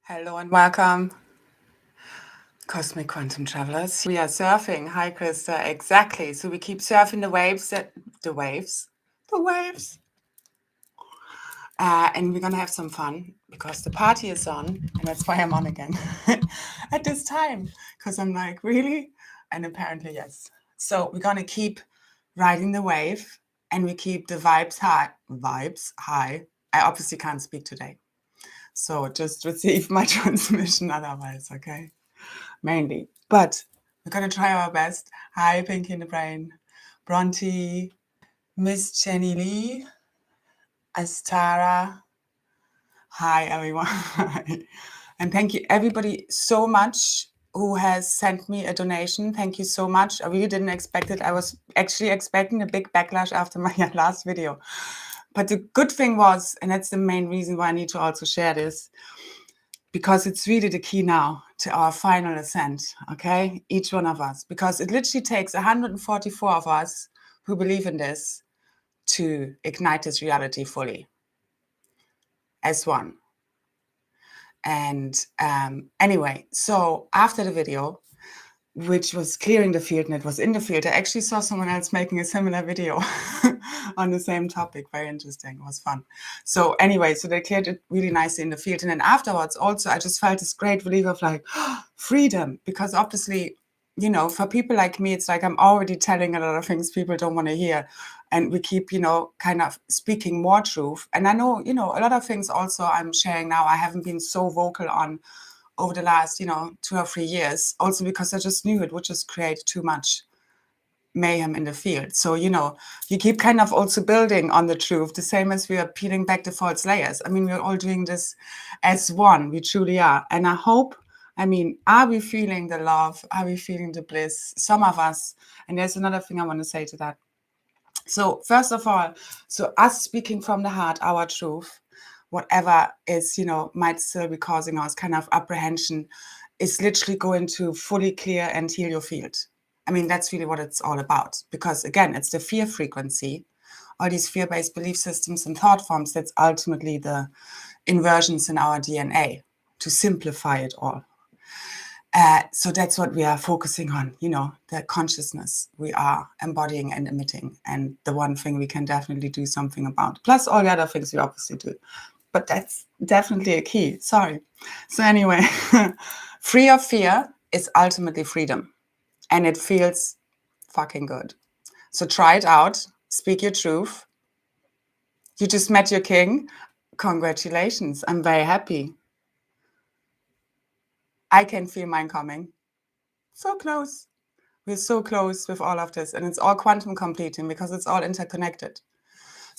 Hello and welcome, Cosmic Quantum Travelers. We are surfing. Hi, Krista. Exactly. So we keep surfing the waves, and we're gonna have some fun because the party is on, and that's why I'm on again at this time. Because I'm like, really, and apparently yes. So we're gonna keep riding the wave, and we keep the vibes high. Vibes high. I obviously can't speak today, so just receive my transmission otherwise, okay? Mainly. But we're going to try our best. Hi, Pinky in the Brain, Bronte, Miss Jenny Lee, Astara. Hi, everyone. And thank you, everybody, so much who has sent me a donation. Thank you so much. I really didn't expect it. I was actually expecting a big backlash after my last video. But the good thing was, and that's the main reason why I need to also share this, because it's really the key now to our final ascent, okay? Each one of us, because it literally takes 144 of us who believe in this to ignite this reality fully as one. And anyway, so after the video, which was clearing the field and it was in the field, I actually saw someone else making a similar video on the same topic. Very interesting. It was fun. So anyway, so they cleared it really nicely in the field. And then afterwards also, I just felt this great relief of like freedom, because obviously, you know, for people like me, it's like I'm already telling a lot of things people don't want to hear. And we keep, you know, kind of speaking more truth. And I know, you know, a lot of things also I'm sharing now, I haven't been so vocal on over the last, 2 or 3 years, also because I just knew it would just create too much mayhem in the field. So, you keep kind of also building on the truth, the same as we are peeling back the false layers. I mean, we're all doing this as one. We truly are. And I hope, are we feeling the love? Are we feeling the bliss? Some of us. And there's another thing I want to say to that. So first of all, so us speaking from the heart, our truth, whatever is, might still be causing us kind of apprehension, is literally going to fully clear and heal your field. I mean, that's really what it's all about. Because again, it's the fear frequency, all these fear-based belief systems and thought forms, that's ultimately the inversions in our DNA, to simplify it all. So that's what we are focusing on, the consciousness we are embodying and emitting, and the one thing we can definitely do something about, plus all the other things we obviously do. But that's definitely a key. Sorry. So anyway, free of fear is ultimately freedom, and it feels fucking good. So try it out. Speak your truth. You just met your king. Congratulations. I'm very happy. I can feel mine coming. So close. We're so close with all of this, and it's all quantum completing because it's all interconnected.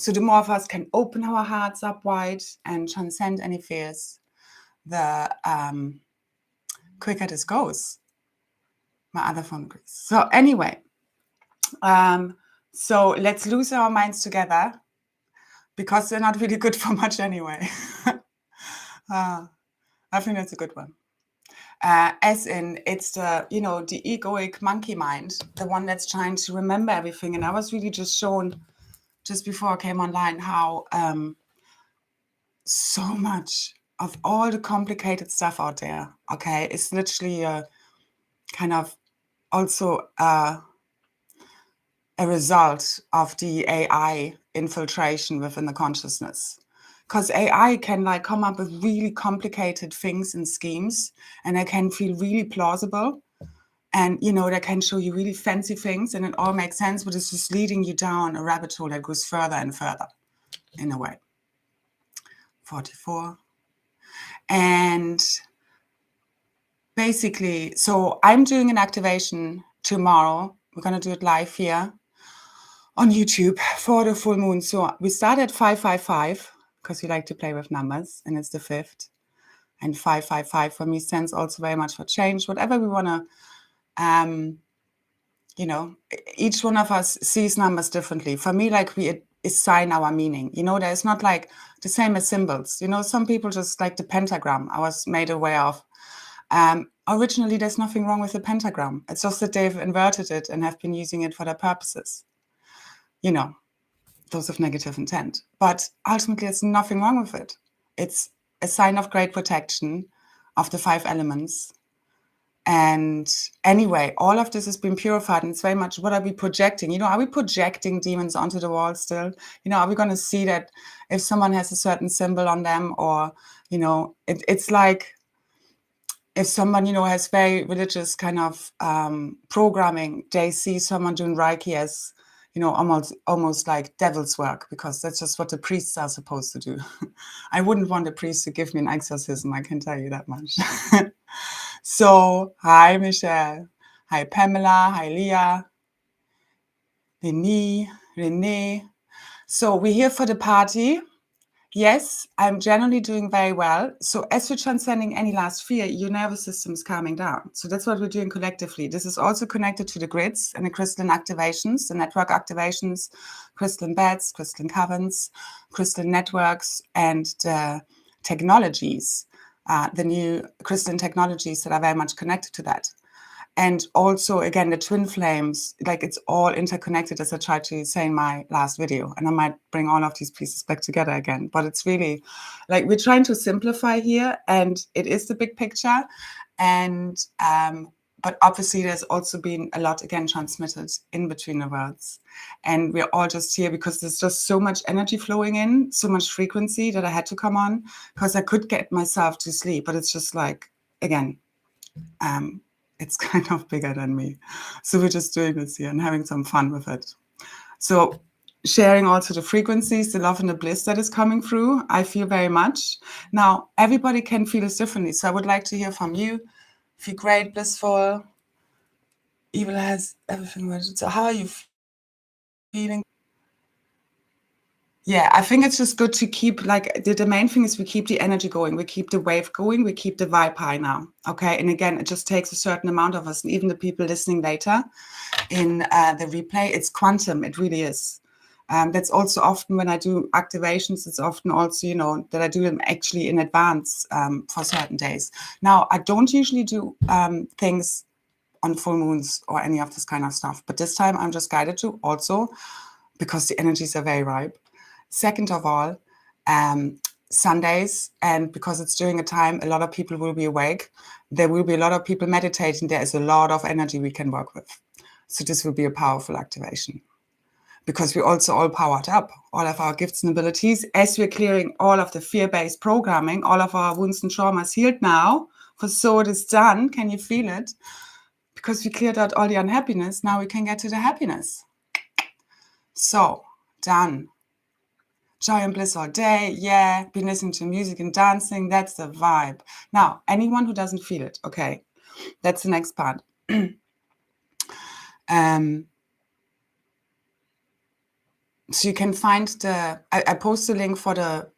So the more of us can open our hearts up wide and transcend any fears, the quicker this goes. My other phone agrees. So anyway, so let's lose our minds together, because they're not really good for much anyway. I think that's a good one. As in, it's the, the egoic monkey mind, the one that's trying to remember everything. And I was really just shown just before I came online how so much of all the complicated stuff out there, okay, is literally a kind of also a result of the AI infiltration within the consciousness. Because AI can come up with really complicated things and schemes, and they can feel really plausible. And, they can show you really fancy things, and it all makes sense, but it's just leading you down a rabbit hole that goes further and further, in a way. 44. And basically, so I'm doing an activation tomorrow. We're going to do it live here on YouTube for the full moon. So we start at 555, because we like to play with numbers, and it's the 5th. And 555 for me stands also very much for change. Whatever we want to, each one of us sees numbers differently. For me, we assign our meaning. There's not the same as symbols. Some people just like the pentagram. I was made aware of. Originally, there's nothing wrong with the pentagram. It's just that they've inverted it and have been using it for their purposes. Those of negative intent. But ultimately, there's nothing wrong with it. It's a sign of great protection, of the 5 elements. And anyway, all of this has been purified, and it's very much, what are we projecting? You know, are we projecting demons onto the wall still? You know, are we going to see that if someone has a certain symbol on them, or, you know, it's like if someone, you know, has very religious kind of programming, they see someone doing Reiki as, you know, almost like devil's work, because that's just what the priests are supposed to do. I wouldn't want a priest to give me an exorcism, I can tell you that much. So, hi, Michelle. Hi, Pamela. Hi, Leah. Renee. So, we're here for the party. Yes, I'm generally doing very well. So, as we're transcending any last fear, your nervous system is calming down. So, that's what we're doing collectively. This is also connected to the grids and the crystalline activations, the network activations, crystalline beds, crystalline covens, crystalline networks, and the technologies. The new crystalline technologies that are very much connected to that. And also, again, the twin flames, like it's all interconnected, as I tried to say in my last video. And I might bring all of these pieces back together again. But it's really like we're trying to simplify here, and it is the big picture. And but obviously, there's also been a lot, again, transmitted in between the worlds. And we're all just here because there's just so much energy flowing in, so much frequency that I had to come on, because I could get myself to sleep. But it's just like, again, it's kind of bigger than me. So we're just doing this here and having some fun with it. So sharing also the frequencies, the love and the bliss that is coming through, I feel very much. Now, everybody can feel this differently. So I would like to hear from you. Feel great, blissful. Evil has everything. So how are you feeling? Yeah, I think it's just good to keep, like, the main thing is we keep the energy going, we keep the wave going, we keep the vibe high now, okay? And again, it just takes a certain amount of us, and even the people listening later in the replay, it's quantum, it really is. That's also often when I do activations, it's often also, you know, that I do them actually in advance for certain days. Now, I don't usually do things on full moons or any of this kind of stuff, but this time I'm just guided to also because the energies are very ripe. Second of all, Sundays, and because it's during a time a lot of people will be awake, there will be a lot of people meditating. There is a lot of energy we can work with. So this will be a powerful activation because we're also all powered up, all of our gifts and abilities, as we're clearing all of the fear-based programming, all of our wounds and traumas healed now. For so it is done. Can you feel it? Because we cleared out all the unhappiness, now we can get to the happiness. So, done. Joy and bliss all day, yeah. Been listening to music and dancing, that's the vibe. Now, anyone who doesn't feel it, okay, that's the next part. So you can find I post the link for the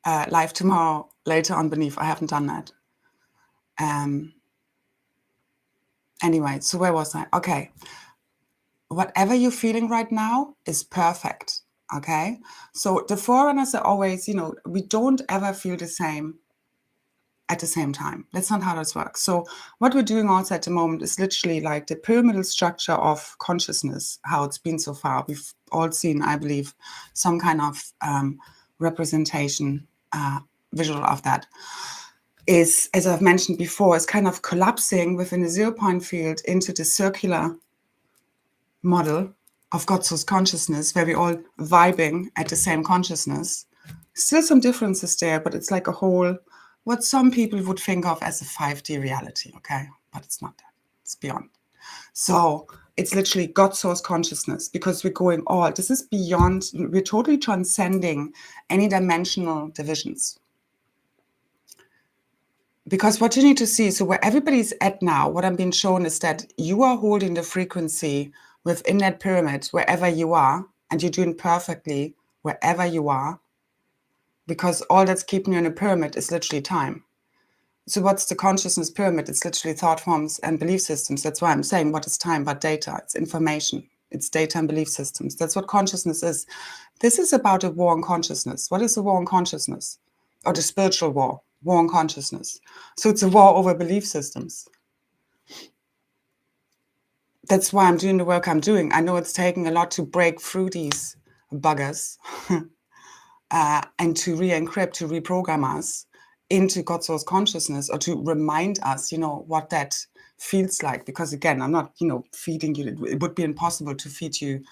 live tomorrow later on beneath. I haven't done that. Anyway, so where was I? Okay. Whatever you're feeling right now is perfect. Okay. So the forerunners are always, you know, we don't ever feel the same at the same time. That's not how this works. So what we're doing also at the moment is literally like the pyramidal structure of consciousness, how it's been so far. We've all seen, I believe, some kind of representation, visual of that. Is, as I've mentioned before, is kind of collapsing within a 0-point field into the circular model of God source consciousness, where we're all vibing at the same consciousness. Still some differences there, but it's like a whole, what some people would think of as a 5D reality, okay? But it's not that, it's beyond. So it's literally God source consciousness, because we're going all, this is beyond, we're totally transcending any dimensional divisions. Because what you need to see, so where everybody's at now, what I'm being shown is that you are holding the frequency within that pyramid, wherever you are, and you're doing perfectly wherever you are, because all that's keeping you in a pyramid is literally time. So what's the consciousness pyramid? It's literally thought forms and belief systems. That's why I'm saying what is time but data. It's information. It's data and belief systems. That's what consciousness is. This is about a war on consciousness. What is a war on consciousness? Or the spiritual war on consciousness. So it's a war over belief systems. That's why I'm doing the work I'm doing. I know it's taking a lot to break through these buggers and to re-encrypt, to reprogram us into God source consciousness, or to remind us, what that feels like. Because again, I'm not, feeding you. It would be impossible to feed you,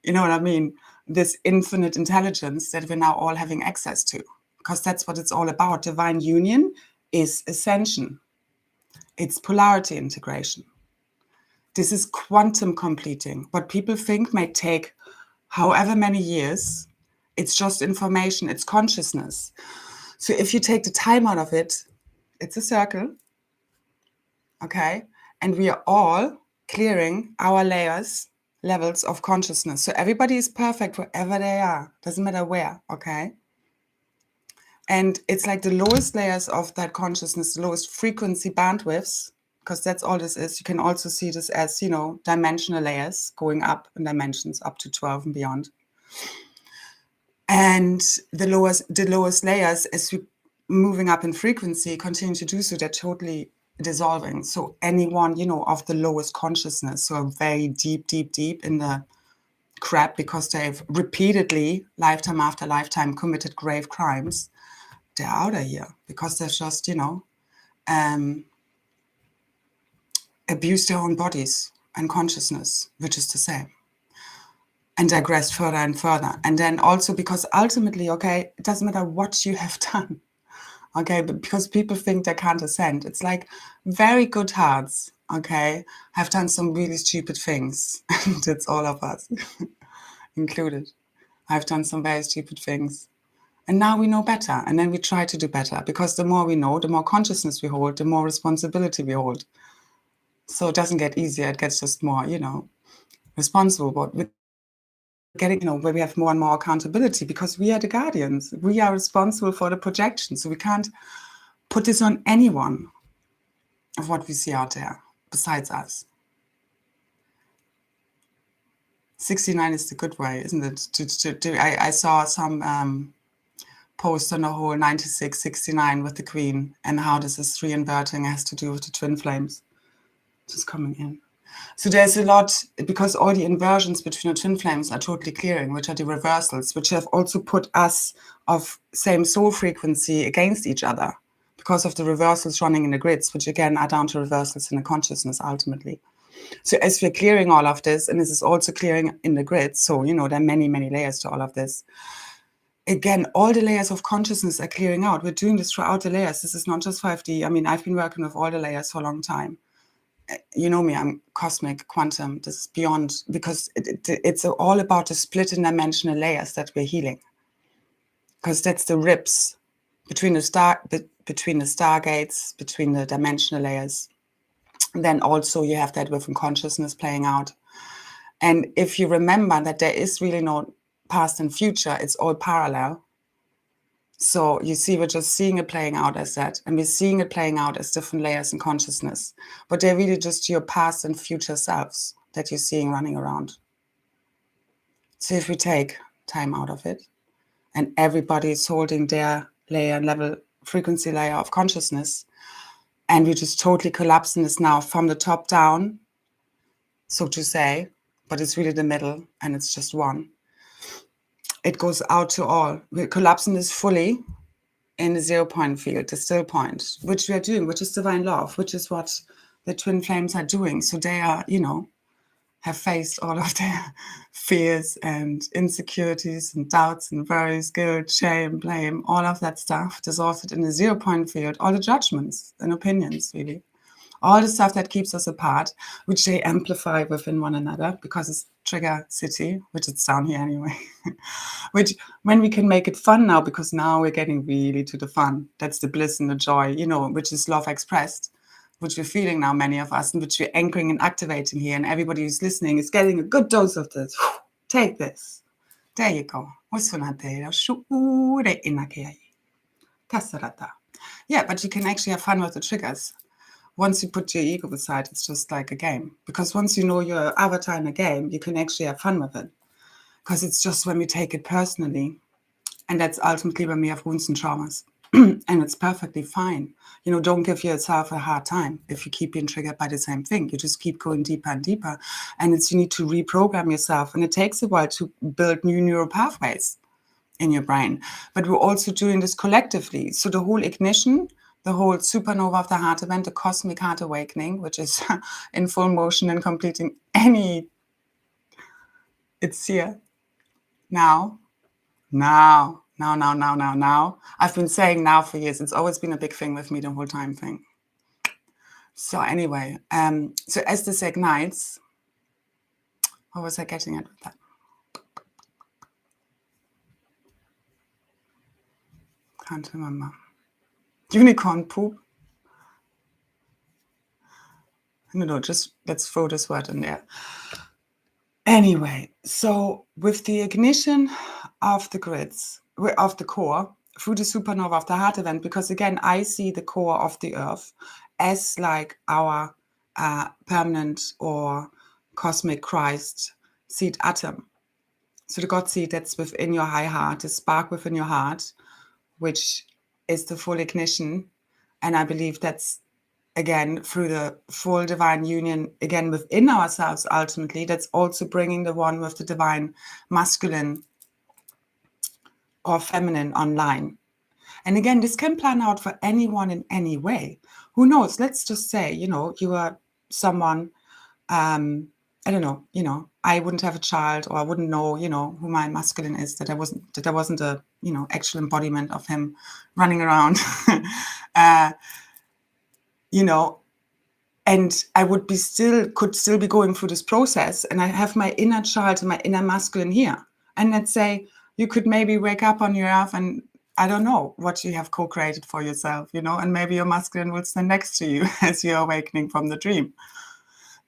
you know what I mean? This infinite intelligence that we're now all having access to, because that's what it's all about. Divine union is ascension. It's polarity integration. This is quantum completing. What people think may take however many years, it's just information, it's consciousness. So if you take the time out of it, it's a circle, okay? And we are all clearing our levels of consciousness. So everybody is perfect wherever they are, doesn't matter where, okay? And it's like the lowest layers of that consciousness, the lowest frequency bandwidths, because that's all this is. You can also see this as, dimensional layers going up in dimensions up to 12 and beyond. And the lowest layers, as we moving up in frequency, continue to do so, they're totally dissolving. So anyone, of the lowest consciousness, so very deep in the crap because they've repeatedly, lifetime after lifetime, committed grave crimes, they're out of here because they've just, abused their own bodies and consciousness, which is the same, and digressed further and further. And then also because ultimately, okay, it doesn't matter what you have done, okay, but because people think they can't ascend. It's like very good hearts, okay, have done some really stupid things, and it's all of us, included. I've done some very stupid things. And now we know better, and then we try to do better, because the more we know, the more consciousness we hold, the more responsibility we hold. So it doesn't get easier, it gets just more, responsible. But we're getting, where we have more and more accountability, because we are the guardians. We are responsible for the projection. So we can't put this on anyone of what we see out there besides us. 69 is the good way, isn't it? I saw some post on the whole 96, 69 with the Queen, and how this is re-inverting has to do with the twin flames just coming in. So there's a lot, because all the inversions between the twin flames are totally clearing, which are the reversals, which have also put us of same soul frequency against each other because of the reversals running in the grids, which again are down to reversals in the consciousness ultimately. So as we're clearing all of this, and this is also clearing in the grid, so, there are many, many layers to all of this. Again, all the layers of consciousness are clearing out. We're doing this throughout the layers. This is not just 5D. I mean, I've been working with all the layers for a long time. You know me, I'm cosmic, quantum. This is beyond, because it's all about the split in dimensional layers that we're healing. Because that's the rips between the stargates, between the dimensional layers. And then also you have that within consciousness playing out. And if you remember that there is really no past and future, it's all parallel. So you see, we're just seeing it playing out as that, and we're seeing it playing out as different layers in consciousness, but they're really just your past and future selves that you're seeing running around. So if we take time out of it, and everybody is holding their layer, level, frequency layer of consciousness, and we just totally collapsing this now from the top down, so to say, but it's really the middle, and it's just one. It goes out to all. We're collapsing this fully in the 0 point field, the still point, which we are doing, which is divine love, which is what the twin flames are doing. So they are, have faced all of their fears and insecurities and doubts and worries, guilt, shame, blame, all of that stuff, dissolved in the 0 point field, all the judgments and opinions, really. All the stuff that keeps us apart, which they amplify within one another, because it's trigger city, which it's down here anyway. Which, when we can make it fun now, because now we're getting really to the fun. That's the bliss and the joy, which is love expressed, which we're feeling now, many of us, and which we're anchoring and activating here. And everybody who's listening is getting a good dose of this. Take this. There you go. Yeah, but you can actually have fun with the triggers. Once you put your ego aside, it's just like a game. Because once you know your avatar in a game, you can actually have fun with it. Because it's just when we take it personally. And that's ultimately when we have wounds and traumas. And it's perfectly fine. Don't give yourself a hard time if you keep being triggered by the same thing. You just keep going deeper and deeper. And you need to reprogram yourself. And it takes a while to build new neural pathways. in your brain. But we're also doing this collectively. So the whole ignition, the whole supernova of the heart event, the cosmic heart awakening, which is in full motion and completing it's here. Now. I've been saying now for years. It's always been a big thing with me, the whole time thing. So anyway, so as this ignites, what was I getting at with that? Can't remember. Unicorn poop? No, just let's throw this word in there. Anyway, so with the ignition of the grids, of the core, through the supernova of the heart event, because again, I see the core of the earth as like our permanent or cosmic Christ seed atom. So the God seed that's within your high heart, the spark within your heart, which is the full ignition. And I believe that's, again, through the full divine union, again, within ourselves, ultimately, that's also bringing the one with the divine masculine or feminine online. And again, this can plan out for anyone in any way. Who knows? Let's just say, you are someone, I don't know, I wouldn't have a child, or I wouldn't know, who my masculine is, that there wasn't a, actual embodiment of him running around, and I could still be going through this process, and I have my inner child and my inner masculine here. And let's say you could maybe wake up on your earth and I don't know what you have co-created for yourself, and maybe your masculine will stand next to you as you're awakening from the dream.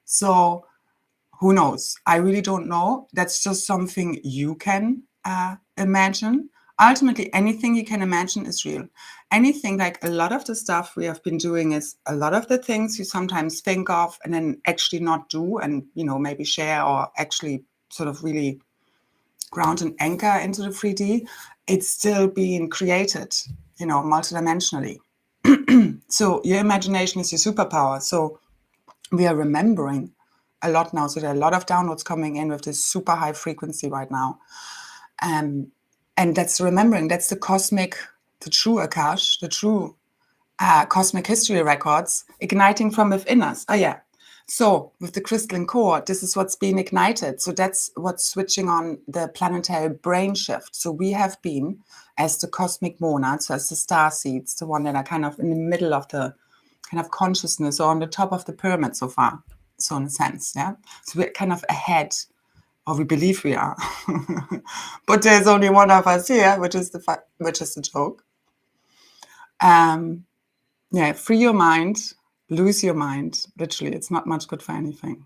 So who knows? I really don't know. That's just something you can imagine. Ultimately, anything you can imagine is real. Anything, like a lot of the stuff we have been doing is a lot of the things you sometimes think of and then actually not do, and, maybe share or actually sort of really ground and anchor into the 3D. It's still being created, multidimensionally. So your imagination is your superpower. So we are remembering a lot now. So there are a lot of downloads coming in with this super high frequency right now. And that's remembering, that's the true Akash, the true cosmic history records igniting from within us. Oh yeah. So with the crystalline core, this is what's being ignited. So that's what's switching on the planetary brain shift. So we have been, as the cosmic monads, so as the star seeds, the one that are kind of in the middle of the kind of consciousness, or on the top of the pyramid so far. So in a sense, yeah. So we're kind of ahead, or we believe we are. But there's only one of us here, which is the joke. Free your mind, lose your mind. Literally, it's not much good for anything.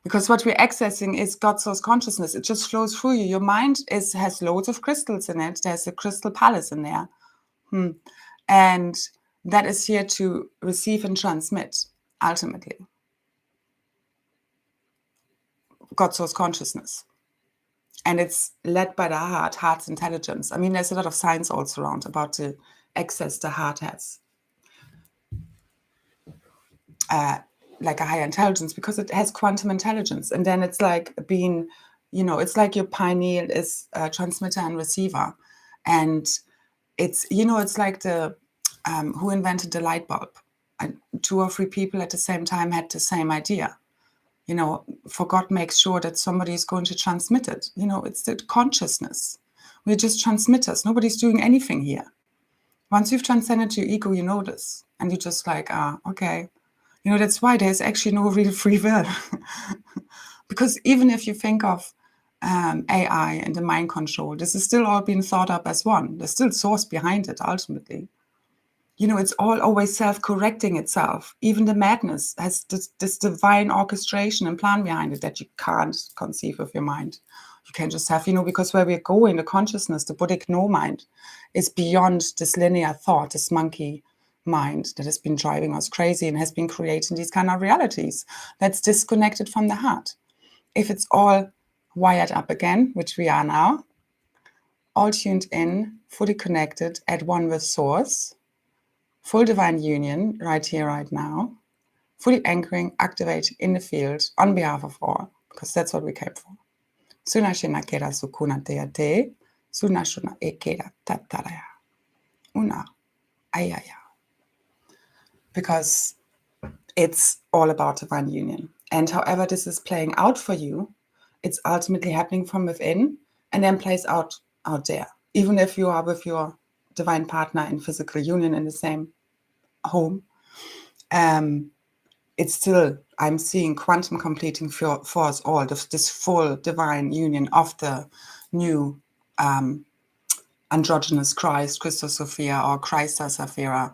Because what we're accessing is God source consciousness. It just flows through you. Your mind has loads of crystals in it. There's a crystal palace in there. And that is here to receive and transmit, ultimately. God source consciousness. And it's led by the heart's intelligence. I mean, there's a lot of science also around about the access the heart has. Like a higher intelligence, because it has quantum intelligence. And then it's like being, it's like your pineal is a transmitter and receiver. And it's, it's like the, who invented the light bulb? 2 or 3 people at the same time had the same idea. For God makes sure that somebody is going to transmit it. It's the consciousness. We're just transmitters. Nobody's doing anything here. Once you've transcended your ego, you know this. And you're just like, okay. That's why there's actually no real free will. Because even if you think of AI and the mind control, this is still all being thought up as one. There's still source behind it, ultimately. It's all always self-correcting itself. Even the madness has this divine orchestration and plan behind it that you can't conceive of your mind. You can just have, because where we're going, the consciousness, the Buddhic no mind, is beyond this linear thought, this monkey mind that has been driving us crazy and has been creating these kind of realities that's disconnected from the heart. If it's all wired up again, which we are now, all tuned in, fully connected, at one with source, full divine union right here, right now, fully anchoring, activating in the field on behalf of all, because that's what we came for. Sunashina kera sukuna te ate, Sunashuna ekeda tataraya. Una ayaya. Because it's all about divine union. And however this is playing out for you, it's ultimately happening from within and then plays out there. Even if you are with your divine partner in physical union in the same home, it's still, I'm seeing quantum completing for us all, this full divine union of the new androgynous Christ, Christos Sophia, or Christa Sapphira.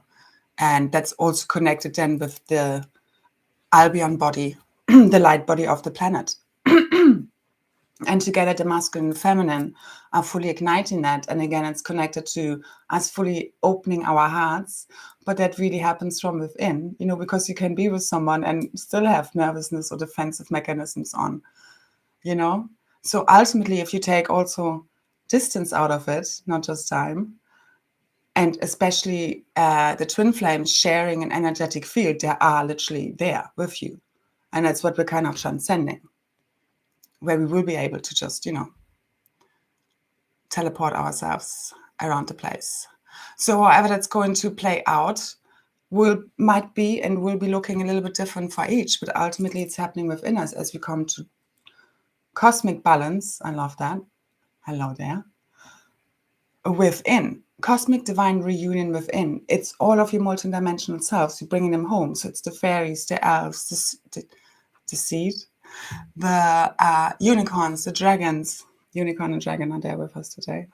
And that's also connected then with the Albion body, the light body of the planet. And together the masculine and feminine are fully igniting that. And again, it's connected to us fully opening our hearts. But that really happens from within, because you can be with someone and still have nervousness or defensive mechanisms on, So ultimately, if you take also distance out of it, not just time, and especially the twin flames sharing an energetic field, they are literally there with you. And that's what we're kind of transcending, where we will be able to just, teleport ourselves around the place. So however that's going to play out might be and will be looking a little bit different for each, but ultimately it's happening within us as we come to cosmic balance. I love that. Hello there. Within. Cosmic divine reunion within. It's all of your multidimensional selves. You're bringing them home. So it's the fairies, the elves, the seed, the unicorns, the dragons. Unicorn and dragon are there with us today.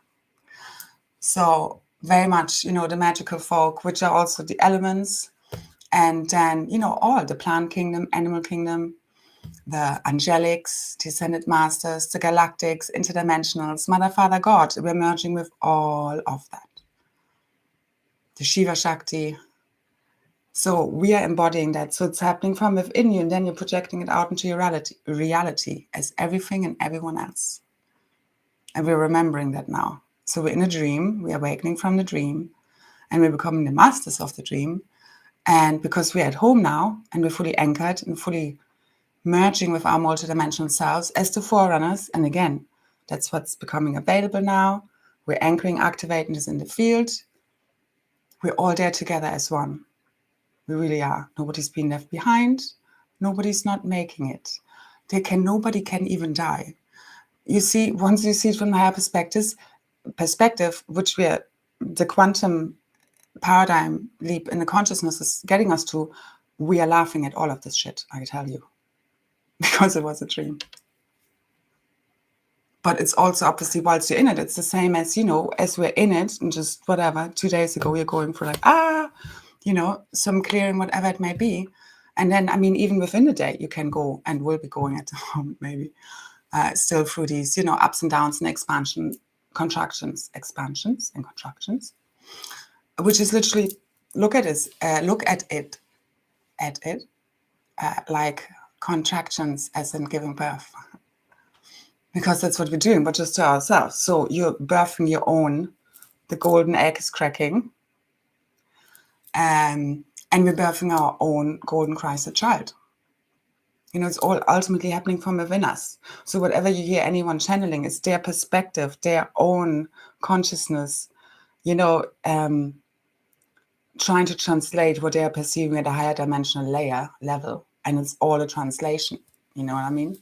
So very much, the magical folk, which are also the elements. And then, all the plant kingdom, animal kingdom, the angelics, descended masters, the galactics, interdimensionals, Mother, Father, God. We're merging with all of that. The Shiva Shakti. So we are embodying that. So it's happening from within you, and then you're projecting it out into your reality as everything and everyone else. And we're remembering that now. So we're in a dream, we're awakening from the dream, and we're becoming the masters of the dream. And because we're at home now, and we're fully anchored and fully merging with our multidimensional selves as the forerunners, and again, that's what's becoming available now. We're anchoring, activating this in the field. We're all there together as one. We really are. Nobody's been left behind. Nobody's not making it. Nobody can even die. You see, once you see it from a higher perspective, which the quantum paradigm leap in the consciousness is getting us to, we are laughing at all of this shit, I tell you, because it was a dream. But it's also obviously whilst you're in it, it's the same as, as we're in it and just whatever, 2 days ago, we're going for some clearing, whatever it may be. And then, even within the day, you can go and will be going at the moment, maybe still through these, ups and downs and expansions and contractions, which is literally look at it like contractions as in giving birth, because that's what we're doing, but just to ourselves. So you're birthing your own, the golden egg is cracking, and we're birthing our own golden Christ child. It's all ultimately happening from within us. So whatever you hear anyone channeling is their perspective, their own consciousness, trying to translate what they are perceiving at a higher dimensional level. And it's all a translation. You know what I mean?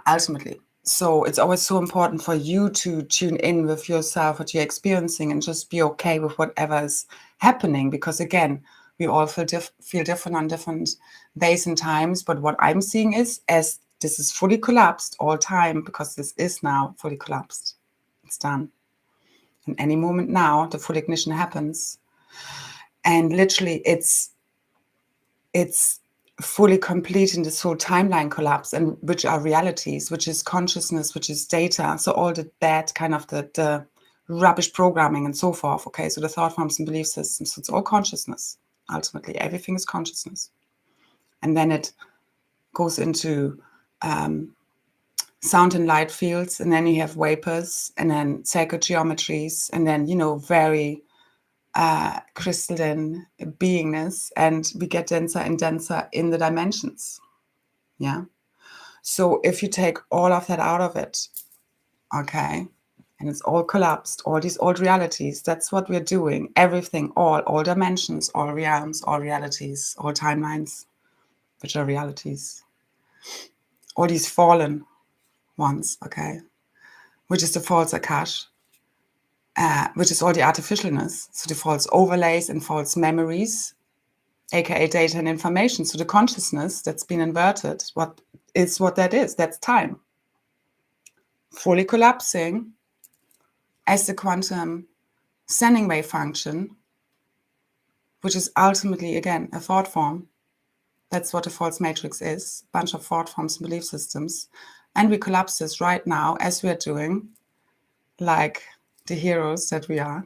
Ultimately. So it's always so important for you to tune in with yourself, what you're experiencing, and just be okay with whatever is happening. Because again, we all feel different on different days and times. But what I'm seeing is, as this is fully collapsed all time, because this is now fully collapsed. It's done. And any moment now, the full ignition happens. And literally, it's fully completing this whole timeline collapse, and which are realities, which is consciousness, which is data. So all the bad kind of the rubbish programming and so forth. Okay, so the thought forms and belief systems. So it's all consciousness. Ultimately, everything is consciousness. And then it goes into sound and light fields, and then you have vapors, and then sacred geometries, and then, very crystalline beingness, and we get denser and denser in the dimensions. Yeah. So if you take all of that out of it, okay? And it's all collapsed, all these old realities. That's what we're doing. Everything, all dimensions, all realms, all realities, all timelines, which are realities. All these fallen ones, okay? Which is the false Akash, which is all the artificialness. So the false overlays and false memories, aka data and information. So the consciousness that's been inverted, what that is? That's time. Fully collapsing as the quantum sending wave function, which is ultimately, again, a thought form. That's what a false matrix is, a bunch of thought forms and belief systems. And we collapse this right now, as we are doing, like the heroes that we are,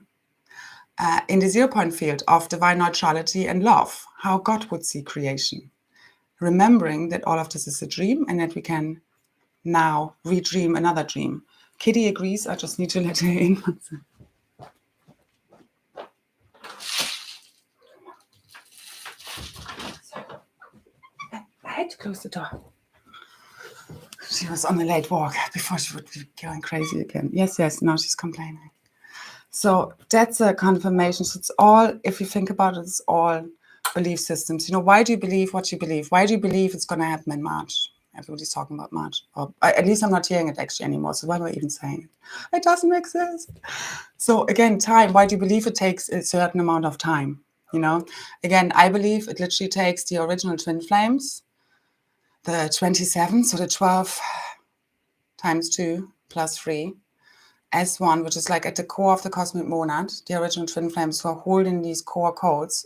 in the 0-point field of divine neutrality and love, how God would see creation. Remembering that all of this is a dream and that we can now redream another dream. Kitty agrees, I just need to let her in. I had to close the door. She was on a late walk before she would be going crazy again. Yes, now she's complaining. So that's a confirmation. So it's all, if you think about it, it's all belief systems. Why do you believe what you believe? Why do you believe it's going to happen in March? Everybody's talking about March. Or at least I'm not hearing it actually anymore. So why am I even saying it? It doesn't exist. So again, time. Why do you believe it takes a certain amount of time? Again, I believe it literally takes the original twin flames, the 27, so the 12 times 2 plus 3, as one, which is like at the core of the cosmic monad, the original twin flames who are holding these core codes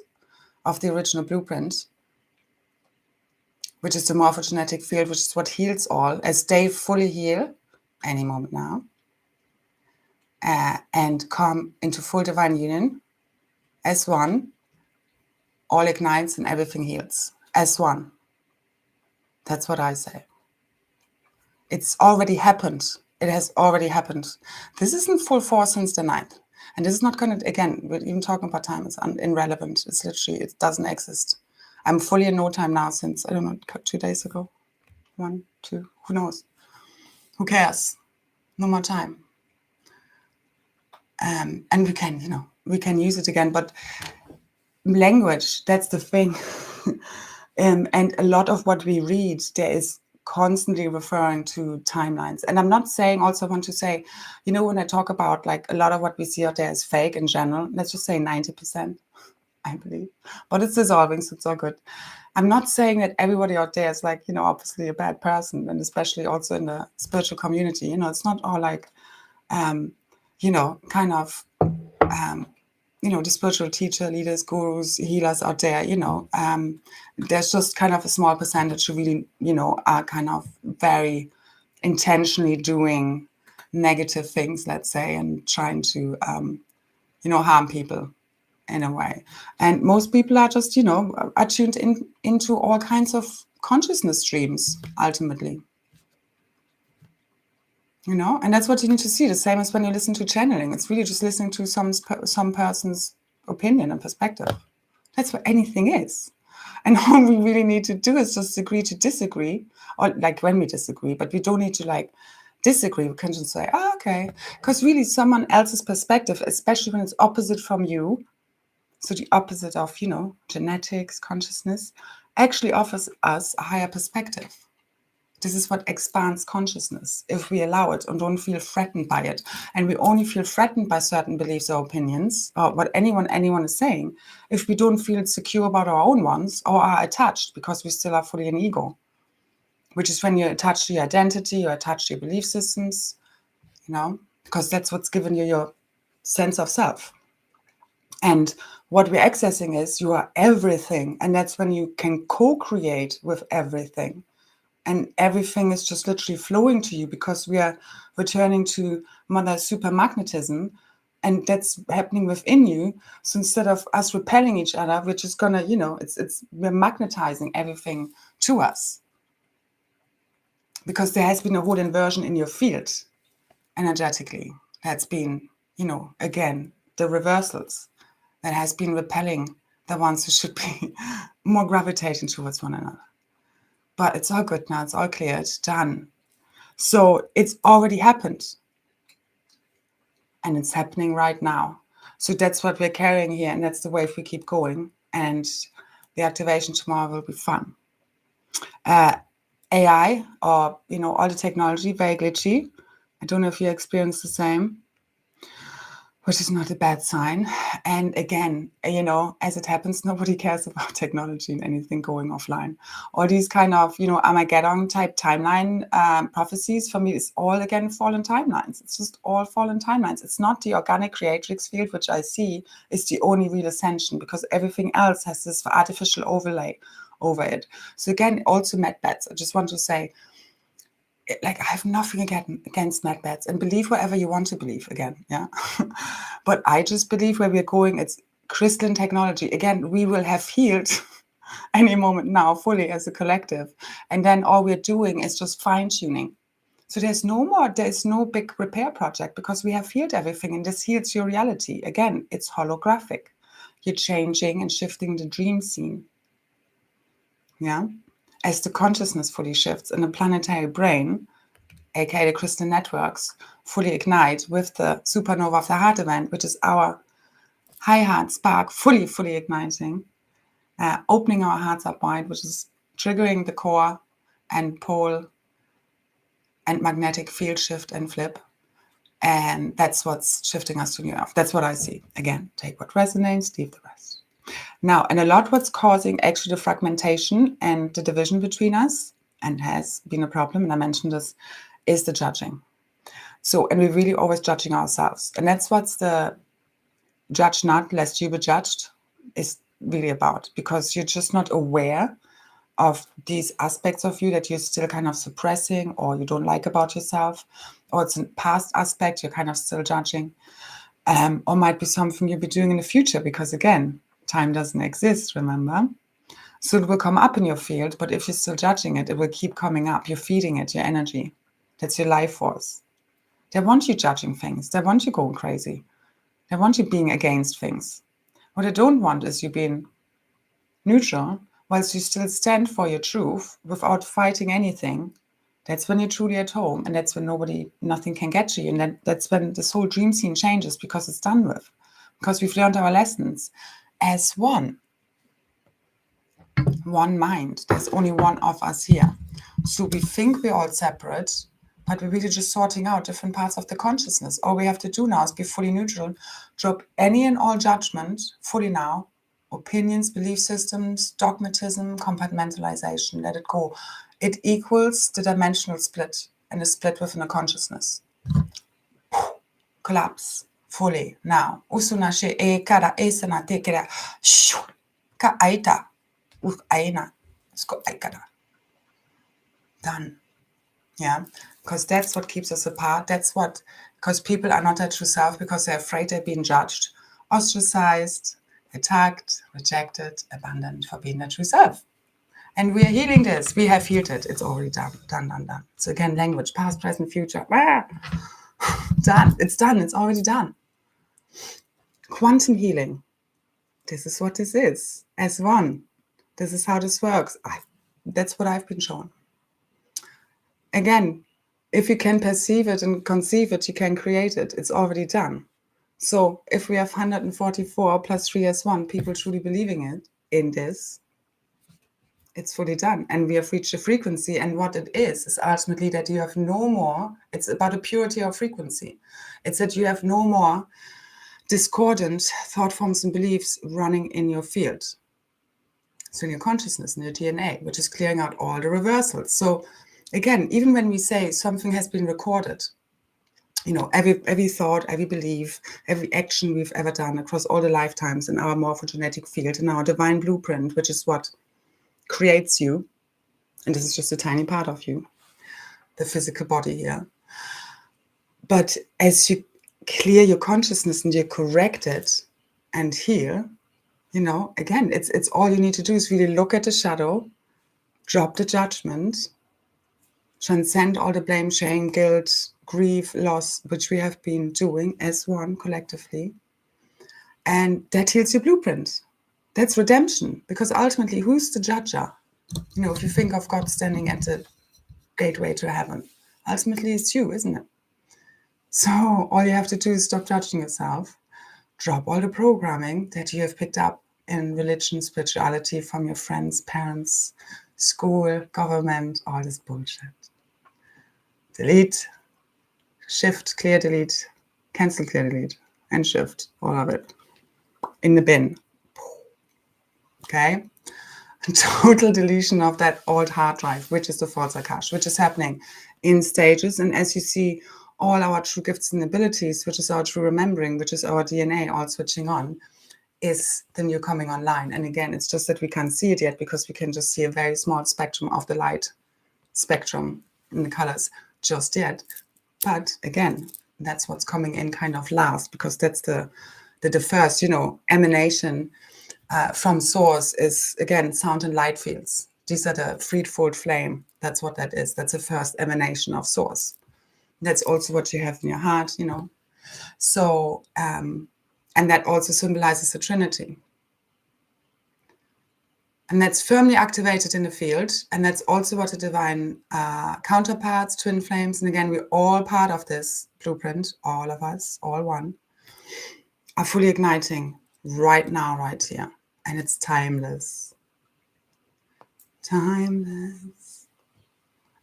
of the original blueprint, which is the morphogenetic field, which is what heals all, as they fully heal any moment now, and come into full divine union as one, all ignites and everything heals as one. That's what I say. It's already happened. It has already happened. This is in full force since the 9th. And this is not going to, again, we're even talking about time. It's irrelevant. It's literally, it doesn't exist. I'm fully in no time now since, I don't know, 2 days ago. 1, 2, who knows? Who cares? No more time. And we can use it again. But language, that's the thing. And a lot of what we read, there is constantly referring to timelines. And I'm not saying, also want to say, when I talk about like a lot of what we see out there is fake in general, let's just say 90%, I believe, but it's dissolving, so it's all good. I'm not saying that everybody out there is like, obviously a bad person, and especially also in the spiritual community, it's not all like, kind of, the spiritual teacher, leaders, gurus, healers out there, there's just kind of a small percentage who really, are kind of very intentionally doing negative things, let's say, and trying to, harm people in a way. And most people are just, are tuned into all kinds of consciousness streams, ultimately. And that's what you need to see. The same as when you listen to channeling. It's really just listening to some person's opinion and perspective. That's what anything is. And all we really need to do is just agree to disagree, or like when we disagree, but we don't need to like disagree. We can just say, okay. Because really someone else's perspective, especially when it's opposite from you, so the opposite of, genetics, consciousness, actually offers us a higher perspective. This is what expands consciousness, if we allow it and don't feel threatened by it. And we only feel threatened by certain beliefs or opinions, or what anyone is saying, if we don't feel secure about our own ones or are attached, because we still are fully an ego, which is when you're attached to your identity, you're attached to your belief systems, because that's what's given you your sense of self. And what we're accessing is you are everything. And that's when you can co-create with everything. And everything is just literally flowing to you, because we are returning to mother supermagnetism, and that's happening within you. So instead of us repelling each other, we're just gonna, we're magnetizing everything to us, because there has been a whole inversion in your field energetically. That's been, again, the reversals that has been repelling the ones who should be more gravitating towards one another. But it's all good now. It's all clear. It's done. So it's already happened. And it's happening right now. So that's what we're carrying here, and that's the wave we keep going. And the activation tomorrow will be fun. AI, or all the technology, very glitchy. I don't know if you experience the same, which is not a bad sign. And again, as it happens, nobody cares about technology and anything going offline. All these kind of, Armageddon type timeline prophecies, for me, is all again fallen timelines. It's just all fallen timelines. It's not the organic creatrix field, which I see is the only real ascension, because everything else has this artificial overlay over it. So again, also mad bats. I just want to say, I have nothing against mad bats, and believe whatever you want to believe again, yeah. But I just believe where we're going, it's crystalline technology. Again, we will have healed any moment now fully as a collective, and then all we're doing is just fine-tuning. So there's no big repair project, because we have healed everything, and this heals your reality. Again, it's holographic. You're changing and shifting the dream scene. Yeah, as the consciousness fully shifts and the planetary brain, aka the crystal networks, fully ignite with the Supernova of the Heart event, which is our high heart spark fully igniting, opening our hearts up wide, which is triggering the core and pole and magnetic field shift and flip. And that's what's shifting us to new earth. That's what I see. Again, take what resonates, leave the rest. Now, and a lot what's causing actually the fragmentation and the division between us, and has been a problem, and I mentioned this, is the judging. So, and we're really always judging ourselves. And that's what's the judge not, lest you be judged, is really about, because you're just not aware of these aspects of you that you're still kind of suppressing, or you don't like about yourself, or it's a past aspect you're kind of still judging, or might be something you'll be doing in the future, because again, time doesn't exist, remember? So it will come up in your field, but if you're still judging it, it will keep coming up. You're feeding it, your energy. That's your life force. They want you judging things. They want you going crazy. They want you being against things. What they don't want is you being neutral, whilst you still stand for your truth without fighting anything. That's when you're truly at home, and that's when nothing can get to you. And that's when this whole dream scene changes, because it's done with. Because we've learned our lessons as one mind. There's only one of us here. So we think we're all separate, but we're really just sorting out different parts of the consciousness. All we have to do now is be fully neutral, drop any and all judgment fully now, opinions, belief systems, dogmatism, compartmentalization, let it go. It equals the dimensional split, and a split within a consciousness. Collapse fully now. Usuna e kara esana tekera ka aita aina sko aikara. Done. Yeah, because that's what keeps us apart. Because people are not their true self, because they're afraid they're being judged, ostracized, attacked, rejected, abandoned for being their true self. And we are healing this. We have healed it. It's already done. So again, language, past, present, future. Done. It's done. It's already done. Quantum healing. This is what this is. As one. This is how this works. That's what I've been shown. Again, if you can perceive it and conceive it, you can create it. It's already done. So if we have 144 plus 3 as 1 people truly believing it in this, it's fully done. And we have reached a frequency. And what it is ultimately that you have no more, it's about a purity of frequency. It's that you have no more discordant thought forms and beliefs running in your field. So in your consciousness, in your DNA, which is clearing out all the reversals. So again, even when we say something has been recorded, every thought, every belief, every action we've ever done across all the lifetimes in our morphogenetic field, in our divine blueprint, which is what creates you, and this is just a tiny part of you, the physical body here. But as you clear your consciousness and you correct it and heal, again, it's all you need to do is really look at the shadow, drop the judgment, transcend all the blame, shame, guilt, grief, loss, which we have been doing as one collectively. And that heals your blueprint. That's redemption. Because ultimately, who's the judger? If you think of God standing at the gateway to heaven, ultimately it's you, isn't it? So all you have to do is stop judging yourself, drop all the programming that you have picked up in religion, spirituality, from your friends, parents, school, government, all this bullshit. Delete, shift, clear, delete, cancel, clear, delete, and shift all of it in the bin. Okay? Total deletion of that old hard drive, which is the false Akash, which is happening in stages. And as you see, all our true gifts and abilities, which is our true remembering, which is our DNA, all switching on, is the new coming online. And again, it's just that we can't see it yet because we can just see a very small spectrum of the light spectrum in the colors just yet. But again, that's what's coming in kind of last, because that's the first, emanation from source is, again, sound and light fields. These are the threefold flame. That's what that is. That's the first emanation of source. That's also what you have in your heart, So, and that also symbolizes the Trinity. And that's firmly activated in the field. And that's also what the divine counterparts, twin flames, and again, we're all part of this blueprint, all of us, all one, are fully igniting right now, right here. And it's timeless. Timeless.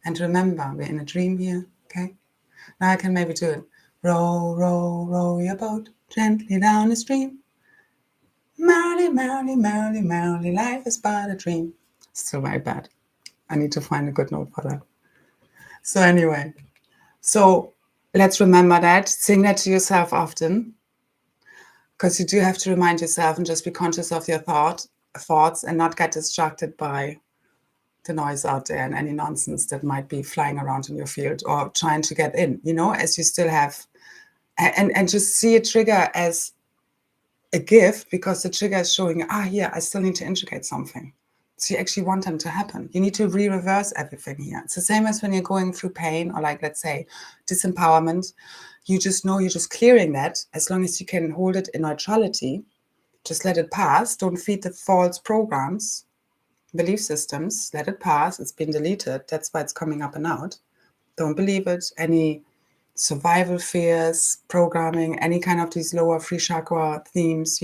And remember, we're in a dream here, okay? Now I can maybe do it. Row, row, row your boat gently down the stream. Merrily, merrily, merrily, merrily, life is but a dream. Still very bad. I need to find a good note for that. So anyway, so let's remember that. Sing that to yourself often, because you do have to remind yourself and just be conscious of your thoughts and not get distracted by the noise out there and any nonsense that might be flying around in your field or trying to get in, as you still have, and just see a trigger as a gift, because the trigger is showing, here, I still need to integrate something. So you actually want them to happen. You need to reverse everything here. It's the same as when you're going through pain or, like, let's say, disempowerment. You just know you're just clearing that. As long as you can hold it in neutrality, just let it pass. Don't feed the false programs, belief systems. Let it pass. It's been deleted. That's why it's coming up and out. Don't believe it. Any survival fears, programming, any kind of these lower free chakra themes,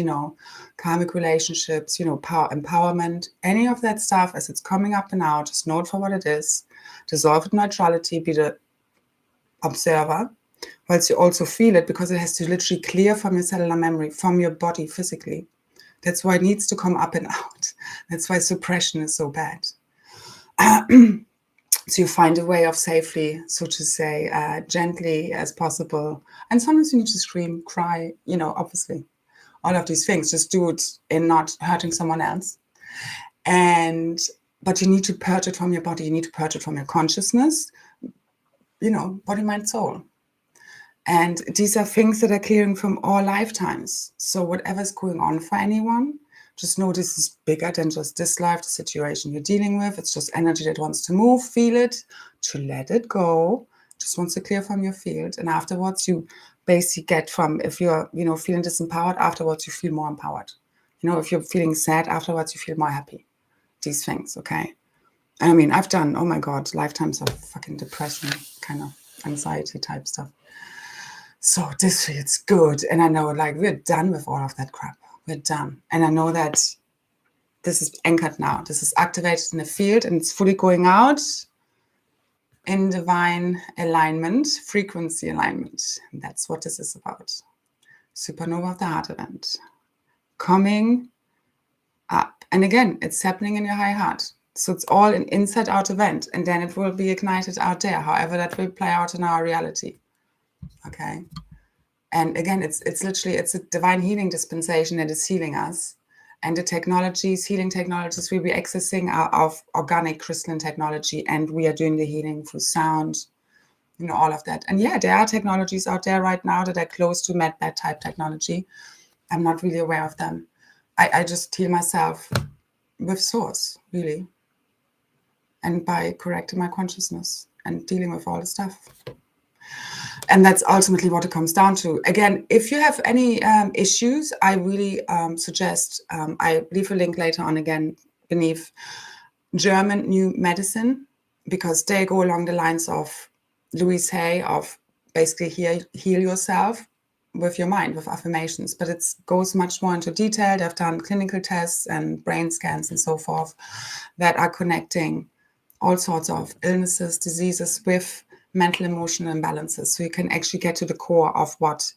karmic relationships, power, empowerment, any of that stuff, as it's coming up and out, just know it for what it is. Dissolve it in neutrality, be the observer, whilst you also feel it, because it has to literally clear from your cellular memory, from your body physically. That's why it needs to come up and out. That's why suppression is so bad. So you find a way of safely, so to say, gently as possible. And sometimes you need to scream, cry, obviously. All of these things, just do it in not hurting someone else. But you need to purge it from your body. You need to purge it from your consciousness, body, mind, soul. And these are things that are clearing from all lifetimes. So whatever's going on for anyone, just know this is bigger than just this life, the situation you're dealing with. It's just energy that wants to move, feel it, to let it go, just wants to clear from your field. And afterwards, you basically get from, if you're, feeling disempowered, afterwards you feel more empowered. If you're feeling sad, afterwards you feel more happy. These things, okay? And I mean, I've done, oh my God, lifetimes of fucking depression, kind of anxiety type stuff. So this feels good. And I know, like, we're done with all of that crap. We're done. And I know that this is anchored now. This is activated in the field and it's fully going out in divine alignment, frequency alignment. And that's what this is about. Supernova of the Heart event. Coming up. And again, it's happening in your high heart. So it's all an inside-out event. And then it will be ignited out there. However, that will play out in our reality. Okay? And again, it's literally, it's a divine healing dispensation that is healing us. And the technologies, healing technologies, we'll be accessing of organic crystalline technology. And we are doing the healing through sound, all of that. And yeah, there are technologies out there right now that are close to med-bed type technology. I'm not really aware of them. I just heal myself with source, really. And by correcting my consciousness and dealing with all the stuff. And that's ultimately what it comes down to. Again, if you have any issues, I really suggest, I leave a link later on again beneath, German New Medicine, because they go along the lines of Louise Hay, of basically heal yourself with your mind, with affirmations. But it goes much more into detail. They've done clinical tests and brain scans and so forth that are connecting all sorts of illnesses, diseases with mental, emotional imbalances. So you can actually get to the core of what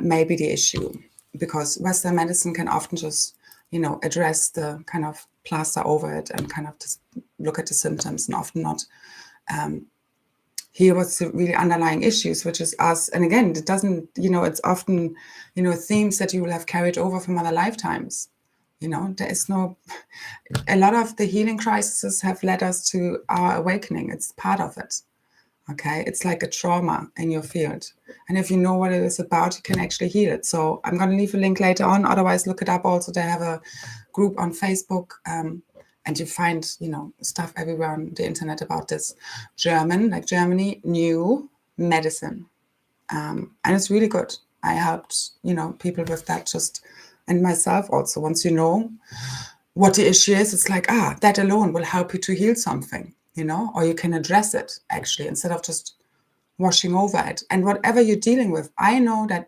may be the issue, because Western medicine can often just, address the kind of plaster over it and kind of just look at the symptoms and often not hear what's the really underlying issues, which is us. And again, it doesn't, it's often, themes that you will have carried over from other lifetimes. There is a lot of the healing crises have led us to our awakening. It's part of it. Okay, it's like a trauma in your field. And if you know what it is about, you can actually heal it. So I'm going to leave a link later on. Otherwise, look it up also. They have a group on Facebook, and you find, stuff everywhere on the internet about this. Germany, new medicine. And it's really good. I helped, people with that and myself also. Once you know what the issue is, it's like, that alone will help you to heal something. Or you can address it actually instead of just washing over it. And whatever you're dealing with, I know that,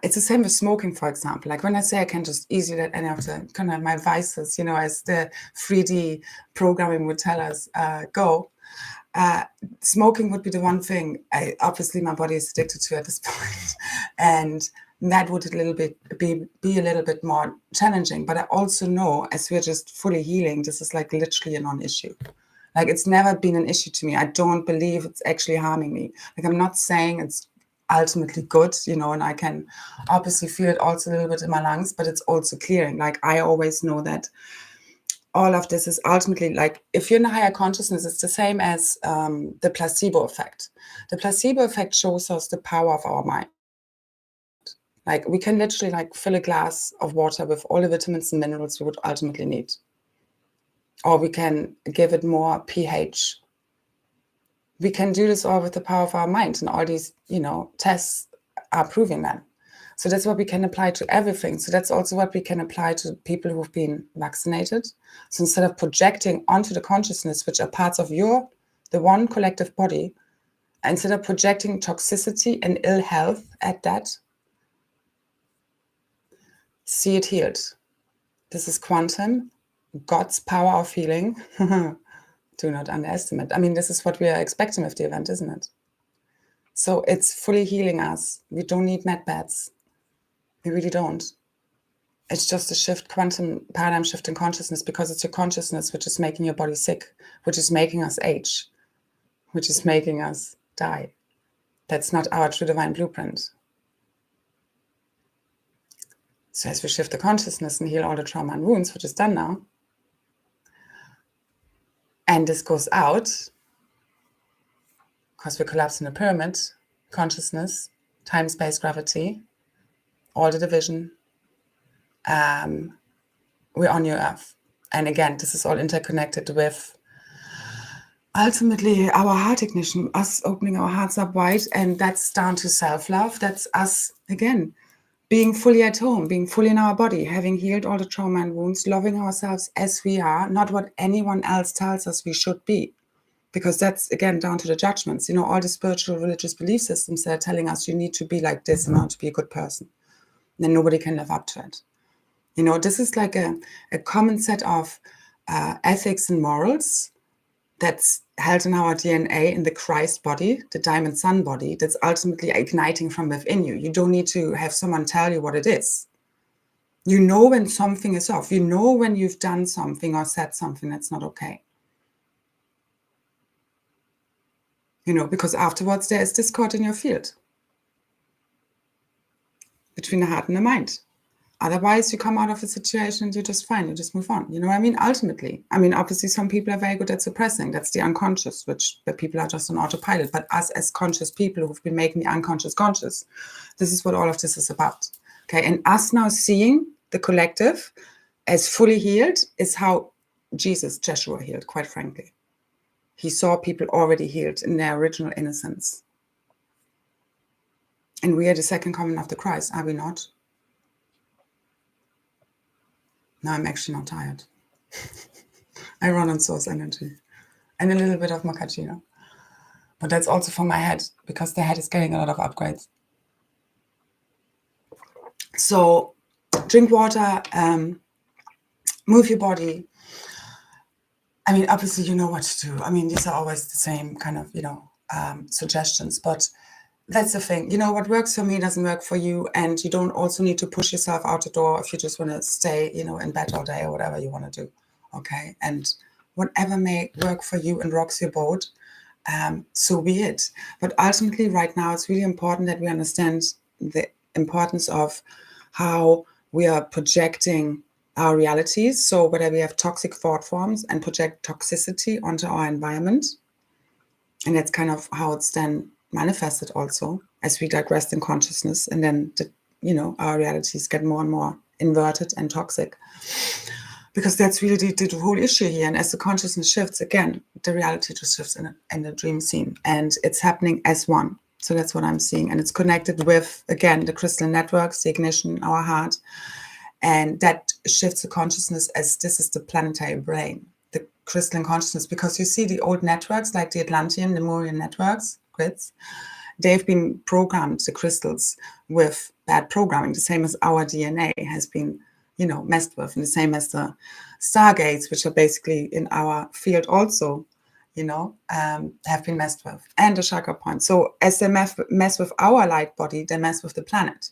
it's the same with smoking, for example. Like when I say I can just easily let any of the kind of my vices, as the 3D programming would tell us, go. Smoking would be the one thing obviously my body is addicted to at this point. And that would be a little bit more challenging. But I also know, as we're just fully healing, this is like literally a non-issue. Like it's never been an issue to me. I don't believe it's actually harming me. Like I'm not saying it's ultimately good, and I can obviously feel it also a little bit in my lungs, but it's also clearing. Like I always know that all of this is ultimately, like, if you're in a higher consciousness, it's the same as the placebo effect. The placebo effect shows us the power of our mind. Like we can literally fill a glass of water with all the vitamins and minerals we would ultimately need. Or we can give it more pH. We can do this all with the power of our mind, and all these, tests are proving that. So that's what we can apply to everything. So that's also what we can apply to people who've been vaccinated. So instead of projecting onto the consciousness, which are parts of the one collective body, instead of projecting toxicity and ill health at that, see it healed. This is quantum, God's power of healing. Do not underestimate. I mean, this is what we are expecting with the event, isn't it? So it's fully healing us. We don't need med beds. We really don't. It's just a shift, quantum paradigm shift in consciousness, because it's your consciousness which is making your body sick, which is making us age, which is making us die. That's not our true divine blueprint. So as we shift the consciousness and heal all the trauma and wounds, which is done now, and this goes out, because we're collapsing the pyramid, consciousness, time, space, gravity, all the division, we're on your earth. And again, this is all interconnected with ultimately our heart ignition, us opening our hearts up wide, and that's down to self-love. That's us, again, being fully at home, being fully in our body, having healed all the trauma and wounds, loving ourselves as we are, not what anyone else tells us we should be. Because that's, again, down to the judgments. All the spiritual, religious belief systems that are telling us you need to be like this in order to be a good person. And then nobody can live up to it. This is like a common set of ethics and morals that's held in our DNA, in the Christ body, the diamond sun body, that's ultimately igniting from within you. You don't need to have someone tell you what it is. You know when something is off. You know when you've done something or said something that's not okay. Because afterwards there is discord in your field between the heart and the mind. Otherwise, you come out of the situation and you're just fine. You just move on. You know what I mean? Ultimately, obviously, some people are very good at suppressing. That's the unconscious, where people are just on autopilot. But us as conscious people who've been making the unconscious conscious, this is what all of this is about. Okay, and us now seeing the collective as fully healed is how Joshua healed, quite frankly. He saw people already healed in their original innocence. And we are the second coming of the Christ, are we not? No, I'm actually not tired. I run on source energy and a little bit of macchiato. But that's also for my head, because the head is getting a lot of upgrades. So drink water, move your body. I mean, obviously, you know what to do. I mean, these are always the same kind of, suggestions, but that's the thing. What works for me doesn't work for you, and you don't also need to push yourself out the door if you just want to stay, in bed all day or whatever you want to do. Okay. And whatever may work for you and rocks your boat, so be it. But ultimately, right now, it's really important that we understand the importance of how we are projecting our realities. So whether we have toxic thought forms and project toxicity onto our environment, and that's kind of how it's then manifested also as we digress in consciousness, and then our realities get more and more inverted and toxic, because that's really the whole issue here. And as the consciousness shifts, again, the reality just shifts in the dream scene, and it's happening as one. So that's what I'm seeing, and it's connected with, again, the crystal networks, the ignition, our heart, and that shifts the consciousness as this is the planetary brain, the crystalline consciousness, because you see the old networks like the Atlantean, Lemurian networks, grids, they've been programmed, the crystals, with bad programming, the same as our DNA has been, messed with, and the same as the stargates, which are basically in our field also, have been messed with, and the chakra point. So as they mess with our light body, they mess with the planet.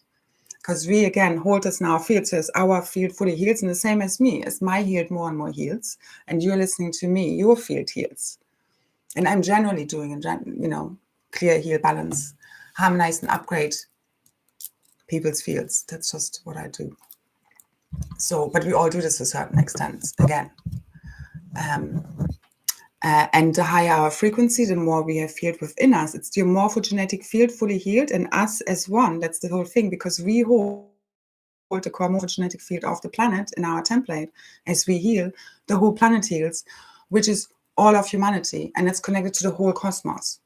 Because we, again, hold this in our field. So as our field fully heals, and the same as me, as my field more and more heals, and you're listening to me, your field heals. And I'm generally doing, clear, heal, balance, harmonize, and upgrade people's fields. That's just what I do. So, but we all do this to a certain extent, again. And the higher our frequency, the more we have field within us. It's the morphogenetic field fully healed, and us as one. That's the whole thing, because we hold the core morphogenetic field of the planet in our template. As we heal, the whole planet heals, which is all of humanity, and it's connected to the whole cosmos,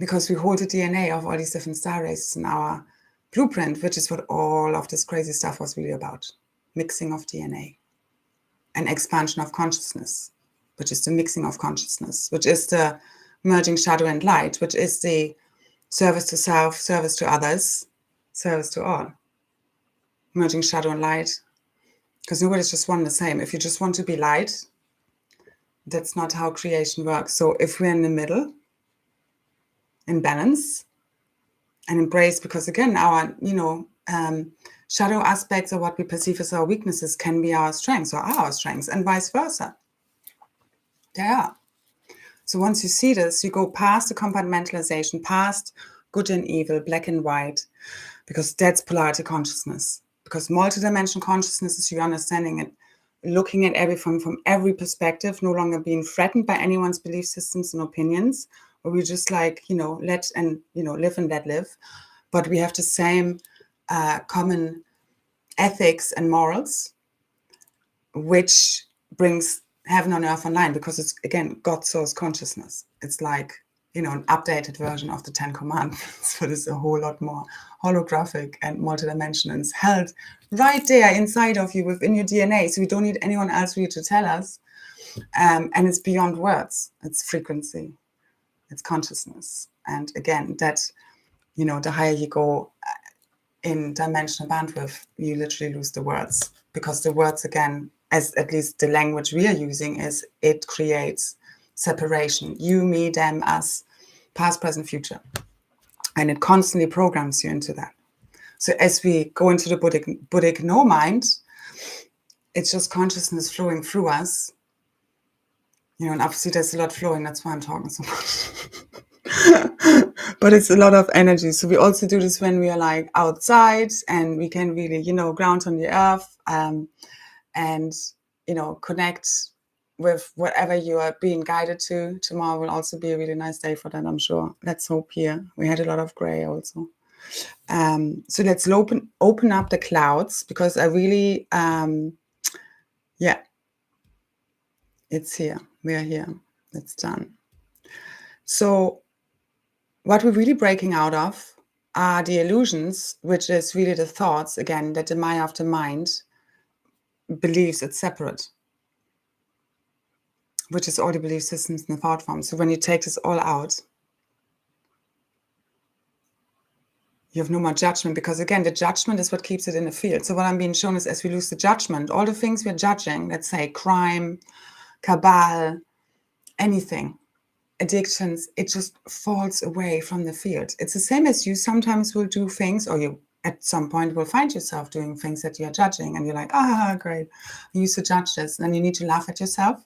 because we hold the DNA of all these different star races in our blueprint, which is what all of this crazy stuff was really about. Mixing of DNA and expansion of consciousness, which is the mixing of consciousness, which is the merging shadow and light, which is the service to self, service to others, service to all. Merging shadow and light, because nobody's just one and the same. If you just want to be light, that's not how creation works. So if we're in the middle, in balance, and embrace, because again, our, shadow aspects of what we perceive as our weaknesses can be our strengths or are our strengths, and vice versa. They are. So once you see this, you go past the compartmentalization, past good and evil, black and white, because that's polarity consciousness. Because multidimensional consciousness is you understanding it, looking at everything from every perspective, no longer being threatened by anyone's belief systems and opinions, or we just let and live and let live. But we have the same common ethics and morals, which brings heaven on earth online, because it's, again, God source consciousness. It's like, an updated version of the 10 Commandments, but it's a whole lot more holographic and multidimensional, and it's held right there inside of you within your DNA. So we don't need anyone else really to tell us. And it's beyond words. It's frequency. It's consciousness. And again, that, the higher you go in dimensional bandwidth, you literally lose the words, because the words, again, as at least the language we are using, is it creates separation. You, me, them, us, past, present, future. And it constantly programs you into that. So as we go into the Buddhic no mind, it's just consciousness flowing through us. And obviously there's a lot flowing, that's why I'm talking so much. But it's a lot of energy. So we also do this when we are like outside, and we can really, ground on the earth, and, connect with whatever you are being guided to. Tomorrow will also be a really nice day for that, I'm sure. Let's hope here. We had a lot of gray also. So let's open up the clouds, because I really, it's here. We are here. It's done. So what we're really breaking out of are the illusions, which is really the thoughts, again, that the Maya of the mind believes it's separate. which is all the belief systems and the thought forms. So when you take this all out, you have no more judgment, because again, the judgment is what keeps it in the field. So what I'm being shown is, as we lose the judgment, all the things we're judging, let's say crime, cabal, anything, addictions, it just falls away from the field. It's the same as you sometimes will do things, or you at some point will find yourself doing things that you're judging, and you're like, great, I used to judge this. And then you need to laugh at yourself.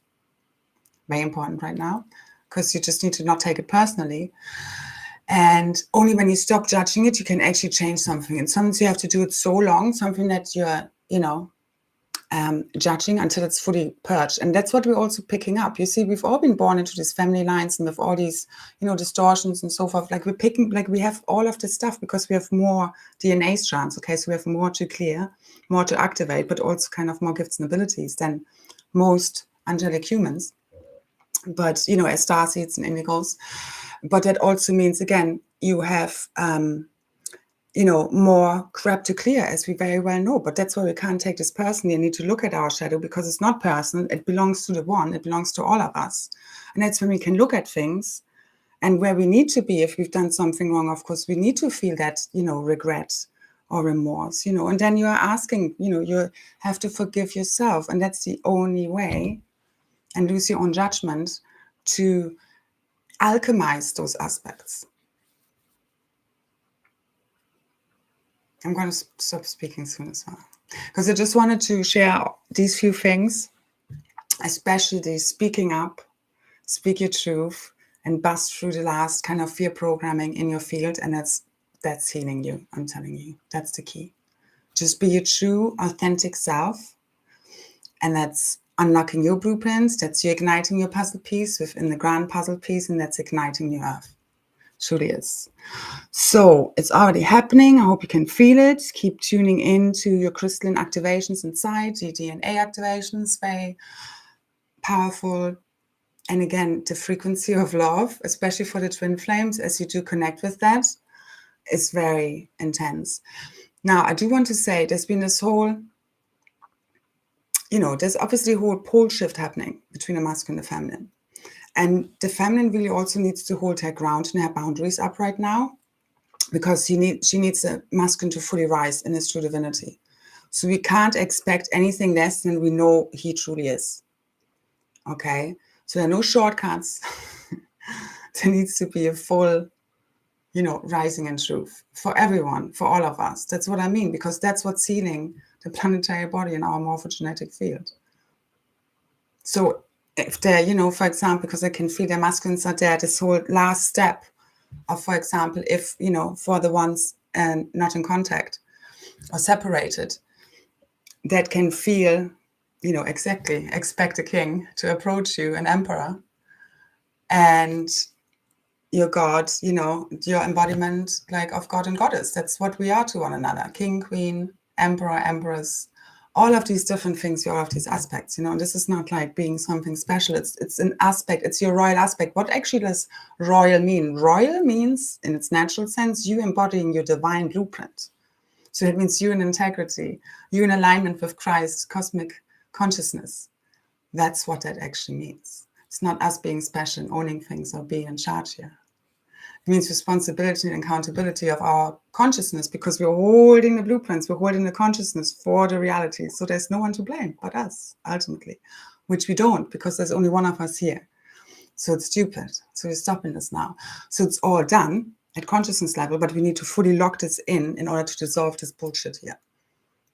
Very important right now, because you just need to not take it personally. And only when you stop judging it, you can actually change something. And sometimes you have to do it so long, something that you're, judging, until it's fully purged. And that's what we're also picking up. You see, we've all been born into these family lines and with all these, distortions and so forth. Like we have all of this stuff because we have more DNA strands. Okay, so we have more to clear, more to activate, but also kind of more gifts and abilities than most angelic humans. But, as starseeds and indigos. But that also means, again, you have, more crap to clear, as we very well know. But that's why we can't take this personally and need to look at our shadow, because it's not personal. It belongs to the one. It belongs to all of us. And that's when we can look at things and where we need to be. If we've done something wrong, of course, we need to feel that, regret or remorse, and then you are asking, you have to forgive yourself. And that's the only way, and lose your own judgment, to alchemize those aspects. I'm going to stop speaking soon as well, because I just wanted to share these few things, especially the speaking up, speak your truth, and bust through the last kind of fear programming in your field. And that's healing you. I'm telling you, that's the key. Just be your true, authentic self. And that's unlocking your blueprints. That's you igniting your puzzle piece within the grand puzzle piece, and that's igniting your earth. Truly is. So it's already happening. I hope you can feel it. Keep tuning into your crystalline activations inside, the DNA activations, very powerful. And again, the frequency of love, especially for the twin flames, as you do connect with that, is very intense. Now, I do want to say there's been this whole, there's obviously a whole pole shift happening between the masculine and the feminine. And the feminine really also needs to hold her ground and her boundaries up right now, because she needs the masculine to fully rise in his true divinity. So we can't expect anything less than we know he truly is. Okay? So there are no shortcuts. There needs to be a full, rising in truth for everyone, for all of us. That's what I mean, because that's what's healing the planetary body in our morphogenetic field. So if they're, for example, because I can feel their masculines are there, this whole last step of, for example, if, for the ones not in contact or separated, that can feel, exactly, expect a king to approach you, an emperor, and your God, your embodiment like of God and Goddess. That's what we are to one another. King, queen, emperor, empress, all of these different things, all of these aspects, and this is not like being something special. It's an aspect. It's your royal aspect. What actually does royal mean? Royal means, in its natural sense, you embodying your divine blueprint. So it means you in integrity, you in alignment with Christ's cosmic consciousness. That's what that actually means. It's not us being special and owning things or being in charge here. It means responsibility and accountability of our consciousness, because we're holding the blueprints, we're holding the consciousness for the reality. So there's no one to blame but us, ultimately, which we don't, because there's only one of us here. So it's stupid. So we're stopping this now. So it's all done at consciousness level, but we need to fully lock this in order to dissolve this bullshit here.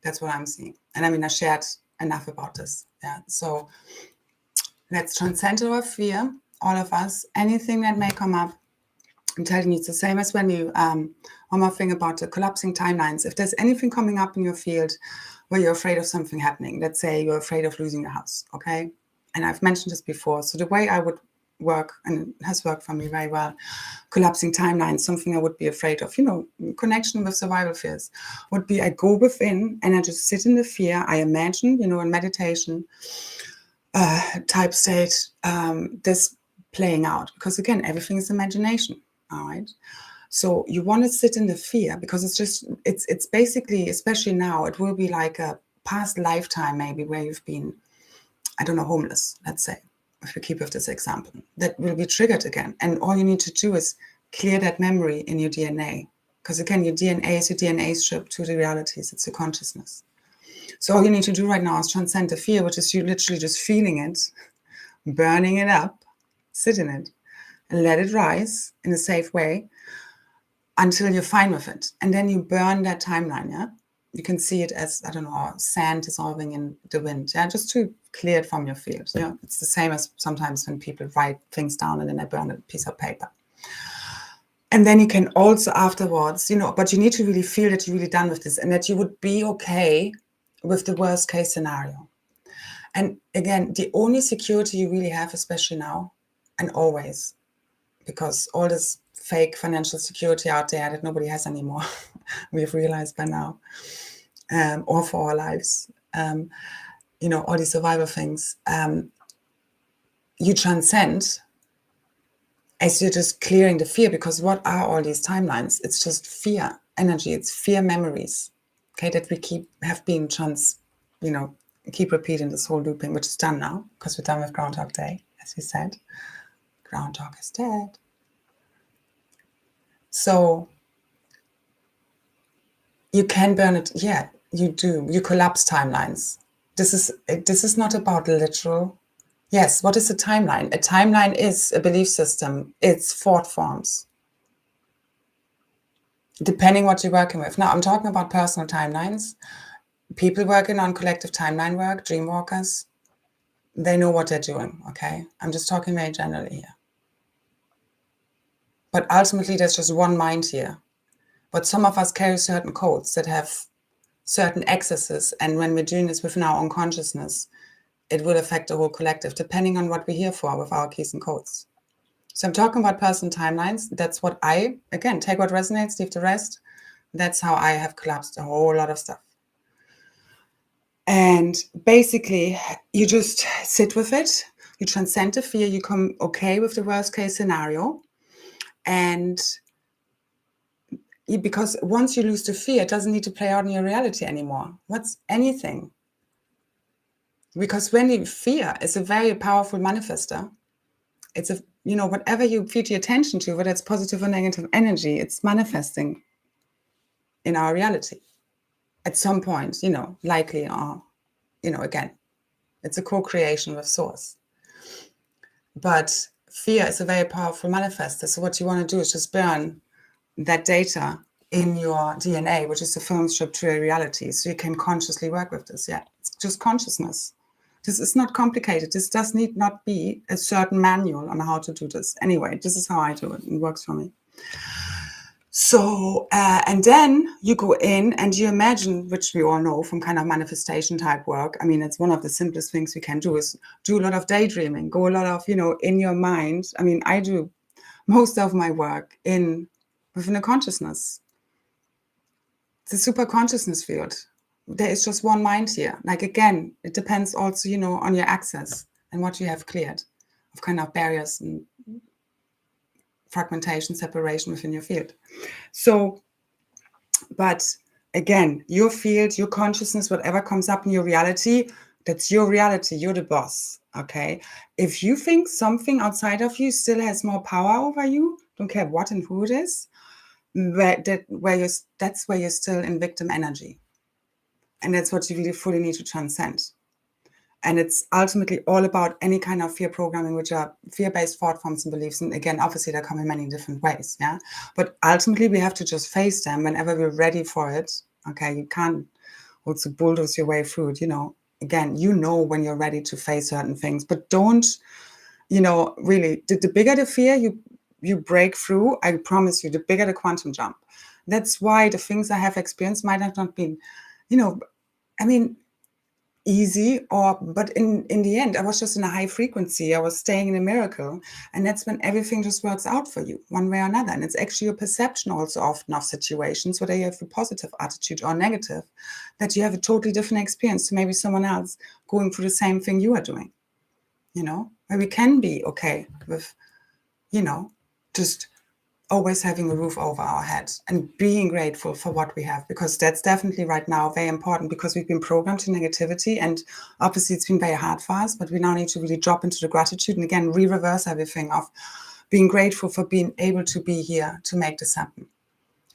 That's what I'm seeing. And I mean, I shared enough about this. Yeah. So let's transcend our fear, all of us. Anything that may come up, I'm telling you, it's the same as when you, one more thing about the collapsing timelines. If there's anything coming up in your field where you're afraid of something happening, let's say you're afraid of losing a house, okay? And I've mentioned this before. So the way I would work, and it has worked for me very well, collapsing timelines, something I would be afraid of, connection with survival fears, would be I go within and I just sit in the fear. I imagine, in meditation type state, this playing out, because again, everything is imagination. All right. So you want to sit in the fear, because it's basically, especially now, it will be like a past lifetime maybe where you've been, I don't know, homeless, let's say. if we keep with this example, that will be triggered again. And all you need to do is clear that memory in your DNA. Because again, your DNA is your DNA strip to the realities. It's your consciousness. So all you need to do right now is transcend the fear, which is you literally just feeling it, burning it up, sit in it, and let it rise in a safe way until you're fine with it. And then you burn that timeline, yeah? You can see it as, I don't know, sand dissolving in the wind, yeah? Just to clear it from your field, yeah? It's the same as sometimes when people write things down and then they burn a piece of paper. And then you can also afterwards, but you need to really feel that you're really done with this and that you would be okay with the worst case scenario. And again, the only security you really have, especially now and always, because all this fake financial security out there that nobody has anymore, we've realized by now, or for our lives, all these survival things, you transcend as you're just clearing the fear, because what are all these timelines? It's just fear energy, it's fear memories, okay, that we keep repeating this whole looping, which is done now, because we're done with Groundhog Day, as we said. Groundhog is dead. So you can burn it. Yeah, you do. You collapse timelines. This is not about literal. Yes, what is a timeline? A timeline is a belief system. It's thought forms, depending what you're working with. Now, I'm talking about personal timelines. People working on collective timeline work, dream walkers, they know what they're doing, okay? I'm just talking very generally here. But ultimately, there's just one mind here. But some of us carry certain codes that have certain excesses. And when we're doing this within our own consciousness, it will affect the whole collective, depending on what we're here for with our keys and codes. So I'm talking about personal timelines. That's what again, take what resonates, leave the rest. That's how I have collapsed a whole lot of stuff. And basically, you just sit with it. You transcend the fear. You come okay with the worst case scenario. And because once you lose the fear, it doesn't need to play out in your reality anymore. What's anything? Because when you fear is a very powerful manifester. It's whatever you feed your attention to, whether it's positive or negative energy, it's manifesting in our reality at some point, likely, or, again, it's a co-creation with source. But fear is a very powerful manifester. So what you want to do is just burn that data in your DNA, which is the film strip to a reality. So you can consciously work with this. Yeah, it's just consciousness. This is not complicated. This does need not be a certain manual on how to do this. Anyway, this is how I do it. It works for me. So, and then you go in and you imagine, which we all know from kind of manifestation type work. I mean, it's one of the simplest things we can do is do a lot of daydreaming, go a lot of, in your mind. I mean, I do most of my work within a consciousness. It's a super consciousness field. There is just one mind here. Like, again, it depends also, on your access and what you have cleared of kind of barriers and fragmentation, separation within your field. So, but again, your field, your consciousness, whatever comes up in your reality, that's your reality. You're the boss, okay? If you think something outside of you still has more power over you, don't care what and who it is, that's where you're still in victim energy. And that's what you really fully need to transcend. And it's ultimately all about any kind of fear programming, which are fear-based thought forms and beliefs. And again, obviously, they come in many different ways, yeah? But ultimately, we have to just face them whenever we're ready for it, okay? You can't also bulldoze your way through it, Again, when you're ready to face certain things. But don't, really, the bigger the fear you break through, I promise you, the bigger the quantum jump. That's why the things I have experienced might have not been, easy, but in the end, I was just in a high frequency. I was staying in a miracle. And that's when everything just works out for you one way or another. And it's actually your perception also often of situations, whether you have a positive attitude or negative, that you have a totally different experience to maybe someone else going through the same thing you are doing, where we can be okay with, just always having a roof over our head and being grateful for what we have, because that's definitely right now very important, because we've been programmed to negativity, and obviously it's been very hard for us, but we now need to really drop into the gratitude and again reverse everything of being grateful for being able to be here to make this happen.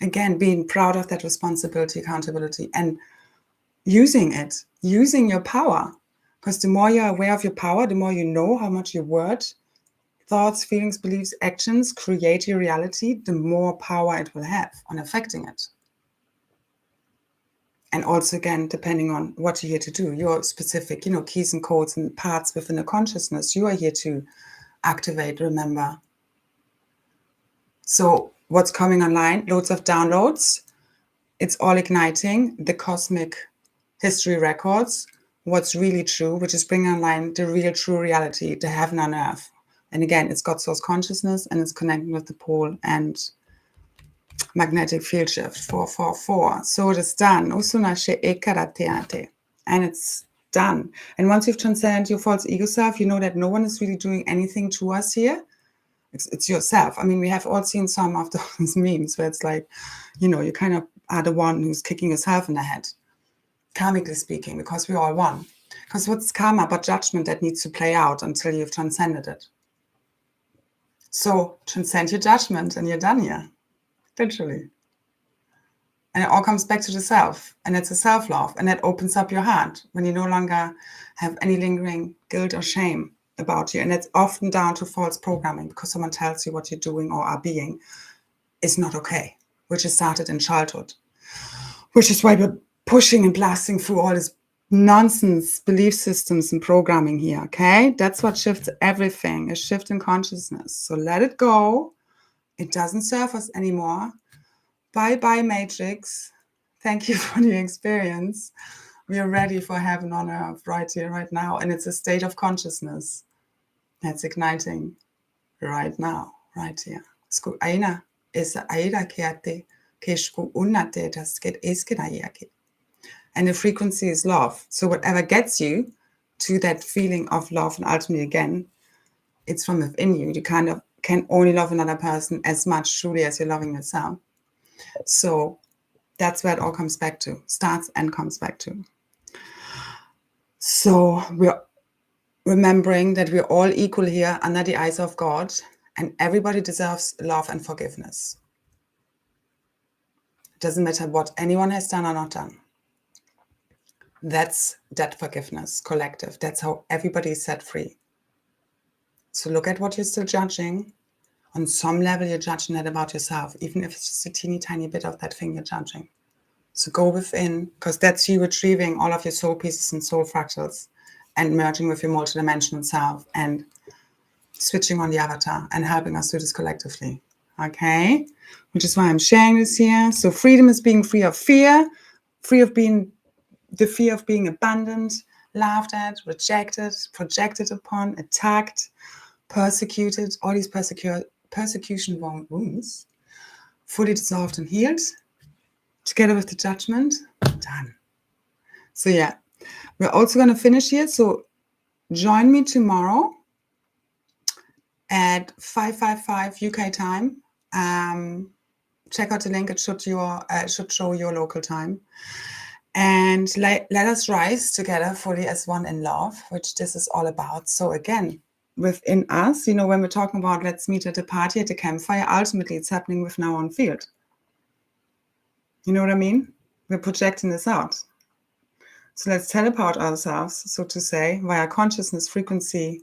Again, being proud of that responsibility, accountability, and using your power, because the more you're aware of your power, the more you know how much your word, thoughts, feelings, beliefs, actions create your reality, the more power it will have on affecting it. And also, again, depending on what you're here to do, your specific, keys and codes and parts within the consciousness, you are here to activate, remember. So what's coming online? Loads of downloads. It's all igniting the cosmic history records, what's really true, which is bringing online the real true reality, the heaven on earth. And again, it's God source consciousness, and it's connecting with the pole and magnetic field shift 444. So it is done. And it's done. And once you've transcended your false ego self, you know that no one is really doing anything to us here. It's yourself. I mean, we have all seen some of those memes where it's like, you kind of are the one who's kicking yourself in the head, karmically speaking, because we're all one. Because what's karma but judgment that needs to play out until you've transcended it? So transcend your judgment and you're done here, literally. And it all comes back to the self, and it's a self-love, and that opens up your heart when you no longer have any lingering guilt or shame about you. And it's often down to false programming, because someone tells you what you're doing or are being is not okay, which is started in childhood, which is why we're pushing and blasting through all this nonsense belief systems and programming here, okay? That's what shifts everything, a shift in consciousness. So let it go. It doesn't serve us anymore. Bye-bye, Matrix. Thank you for the experience. We are ready for heaven on earth right here, right now. And it's a state of consciousness that's igniting right now, right here. And the frequency is love. So whatever gets you to that feeling of love, and ultimately, again, it's from within you. You kind of can only love another person as much truly as you're loving yourself. So that's where it all comes back to, starts and comes back to. So we're remembering that we're all equal here under the eyes of God, and everybody deserves love and forgiveness. It doesn't matter what anyone has done or not done. That's that forgiveness, collective. That's how everybody is set free. So look at what you're still judging. On some level, you're judging that about yourself, even if it's just a teeny tiny bit of that thing you're judging. So go within, because that's you retrieving all of your soul pieces and soul fractals and merging with your multidimensional self and switching on the avatar and helping us do this collectively. Okay? Which is why I'm sharing this here. So freedom is being free of fear, free of being the fear of being abandoned, laughed at, rejected, projected upon, attacked, persecuted, all these persecution wounds, fully dissolved and healed, together with the judgment, done. So yeah, we're also going to finish here. So join me tomorrow at 5:55 UK time. Check out the link. It should show your local time. And let us rise together fully as one in love, which this is all about. So again, within us, when we're talking about let's meet at a party, at a campfire, ultimately it's happening with now on field. You know what I mean? We're projecting this out. So let's teleport ourselves, so to say, via consciousness frequency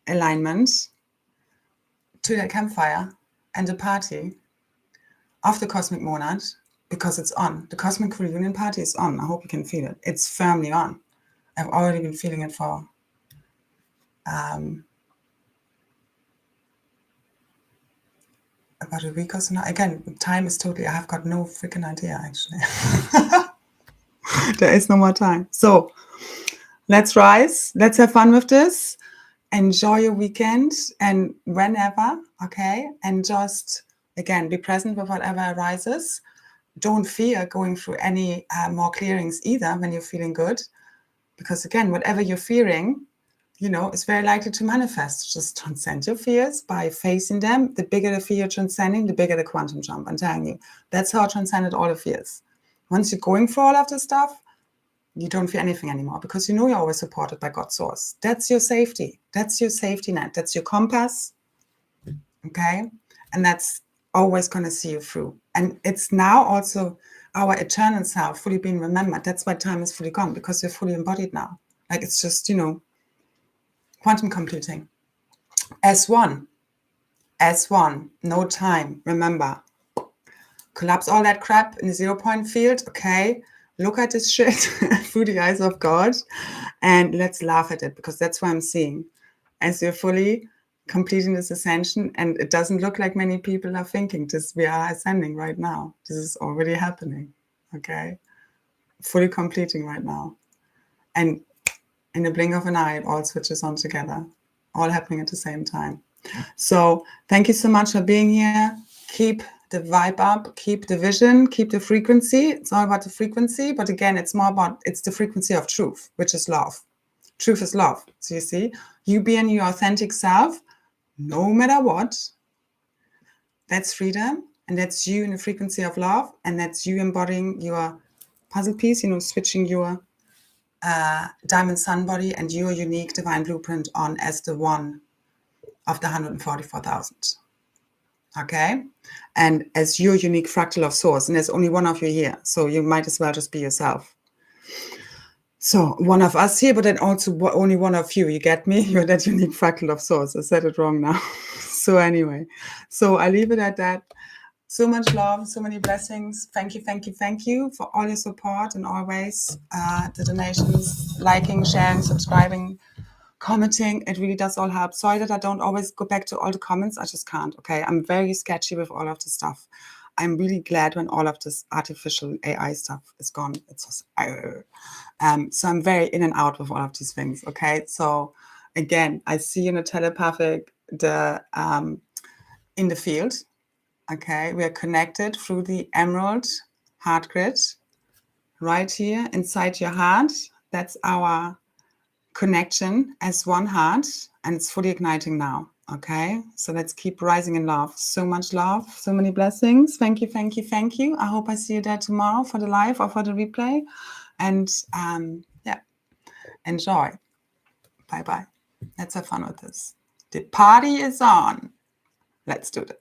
alignment to that campfire and the party of the cosmic monad, because it's on. The cosmic reunion party is on. I hope you can feel it. It's firmly on. I've already been feeling it for about a week or so now. Again, time is totally, I have got no freaking idea, actually. There is no more time. So let's rise. Let's have fun with this. Enjoy your weekend and whenever, okay? And just, again, be present with whatever arises. Don't fear going through any more clearings either when you're feeling good. Because again, whatever you're fearing, is very likely to manifest. Just transcend your fears by facing them. The bigger the fear you're transcending, the bigger the quantum jump. I'm telling you, that's how I transcended all the fears. Once you're going for all of this stuff, you don't fear anything anymore because you're always supported by God's source. That's your safety. That's your safety net. That's your compass. Okay? And that's always going to see you through. And it's now also our eternal self fully being remembered. That's why time is fully gone, because we're fully embodied now. Like, it's just, quantum computing. S1, no time. Remember, collapse all that crap in the 0 point field. Okay, look at this shit through the eyes of God, and let's laugh at it, because that's what I'm seeing as we're fully completing this ascension. And it doesn't look like many people are thinking this. We are ascending right now. This is already happening. Okay, fully completing right now, and in the blink of an eye, it all switches on together, all happening at the same time. So thank you so much for being here. Keep the vibe up, keep the vision, keep the frequency. It's all about the frequency, but again, it's the frequency of truth, which is love. Truth is love. So you see, you being your authentic self, no matter what, that's freedom, and that's you in the frequency of love, and that's you embodying your puzzle piece, switching your diamond sun body and your unique divine blueprint on as the one of the 144,000. Okay? And as your unique fractal of source, and there's only one of you here, so you might as well just be yourself. So one of us here, but then also only one of you. You get me? You're that unique fractal of source. I said it wrong now. So anyway, so I leave it at that. So much love, so many blessings. Thank you for all your support and always the donations, liking, sharing, subscribing, commenting. It really does all help. Sorry that I don't always go back to all the comments. I just can't. Okay, I'm very sketchy with all of this stuff. I'm really glad when all of this artificial AI stuff is gone. It's just, so I'm very in and out with all of these things. Okay, so again, I see in the telepathic in the field. Okay, we are connected through the emerald heart grid right here inside your heart. That's our connection as one heart, and it's fully igniting now. Okay, so let's keep rising in love. So much love, so many blessings. Thank you. I hope I see you there tomorrow for the live or for the replay. And enjoy. Bye. Let's have fun with this. The party is on. Let's do this.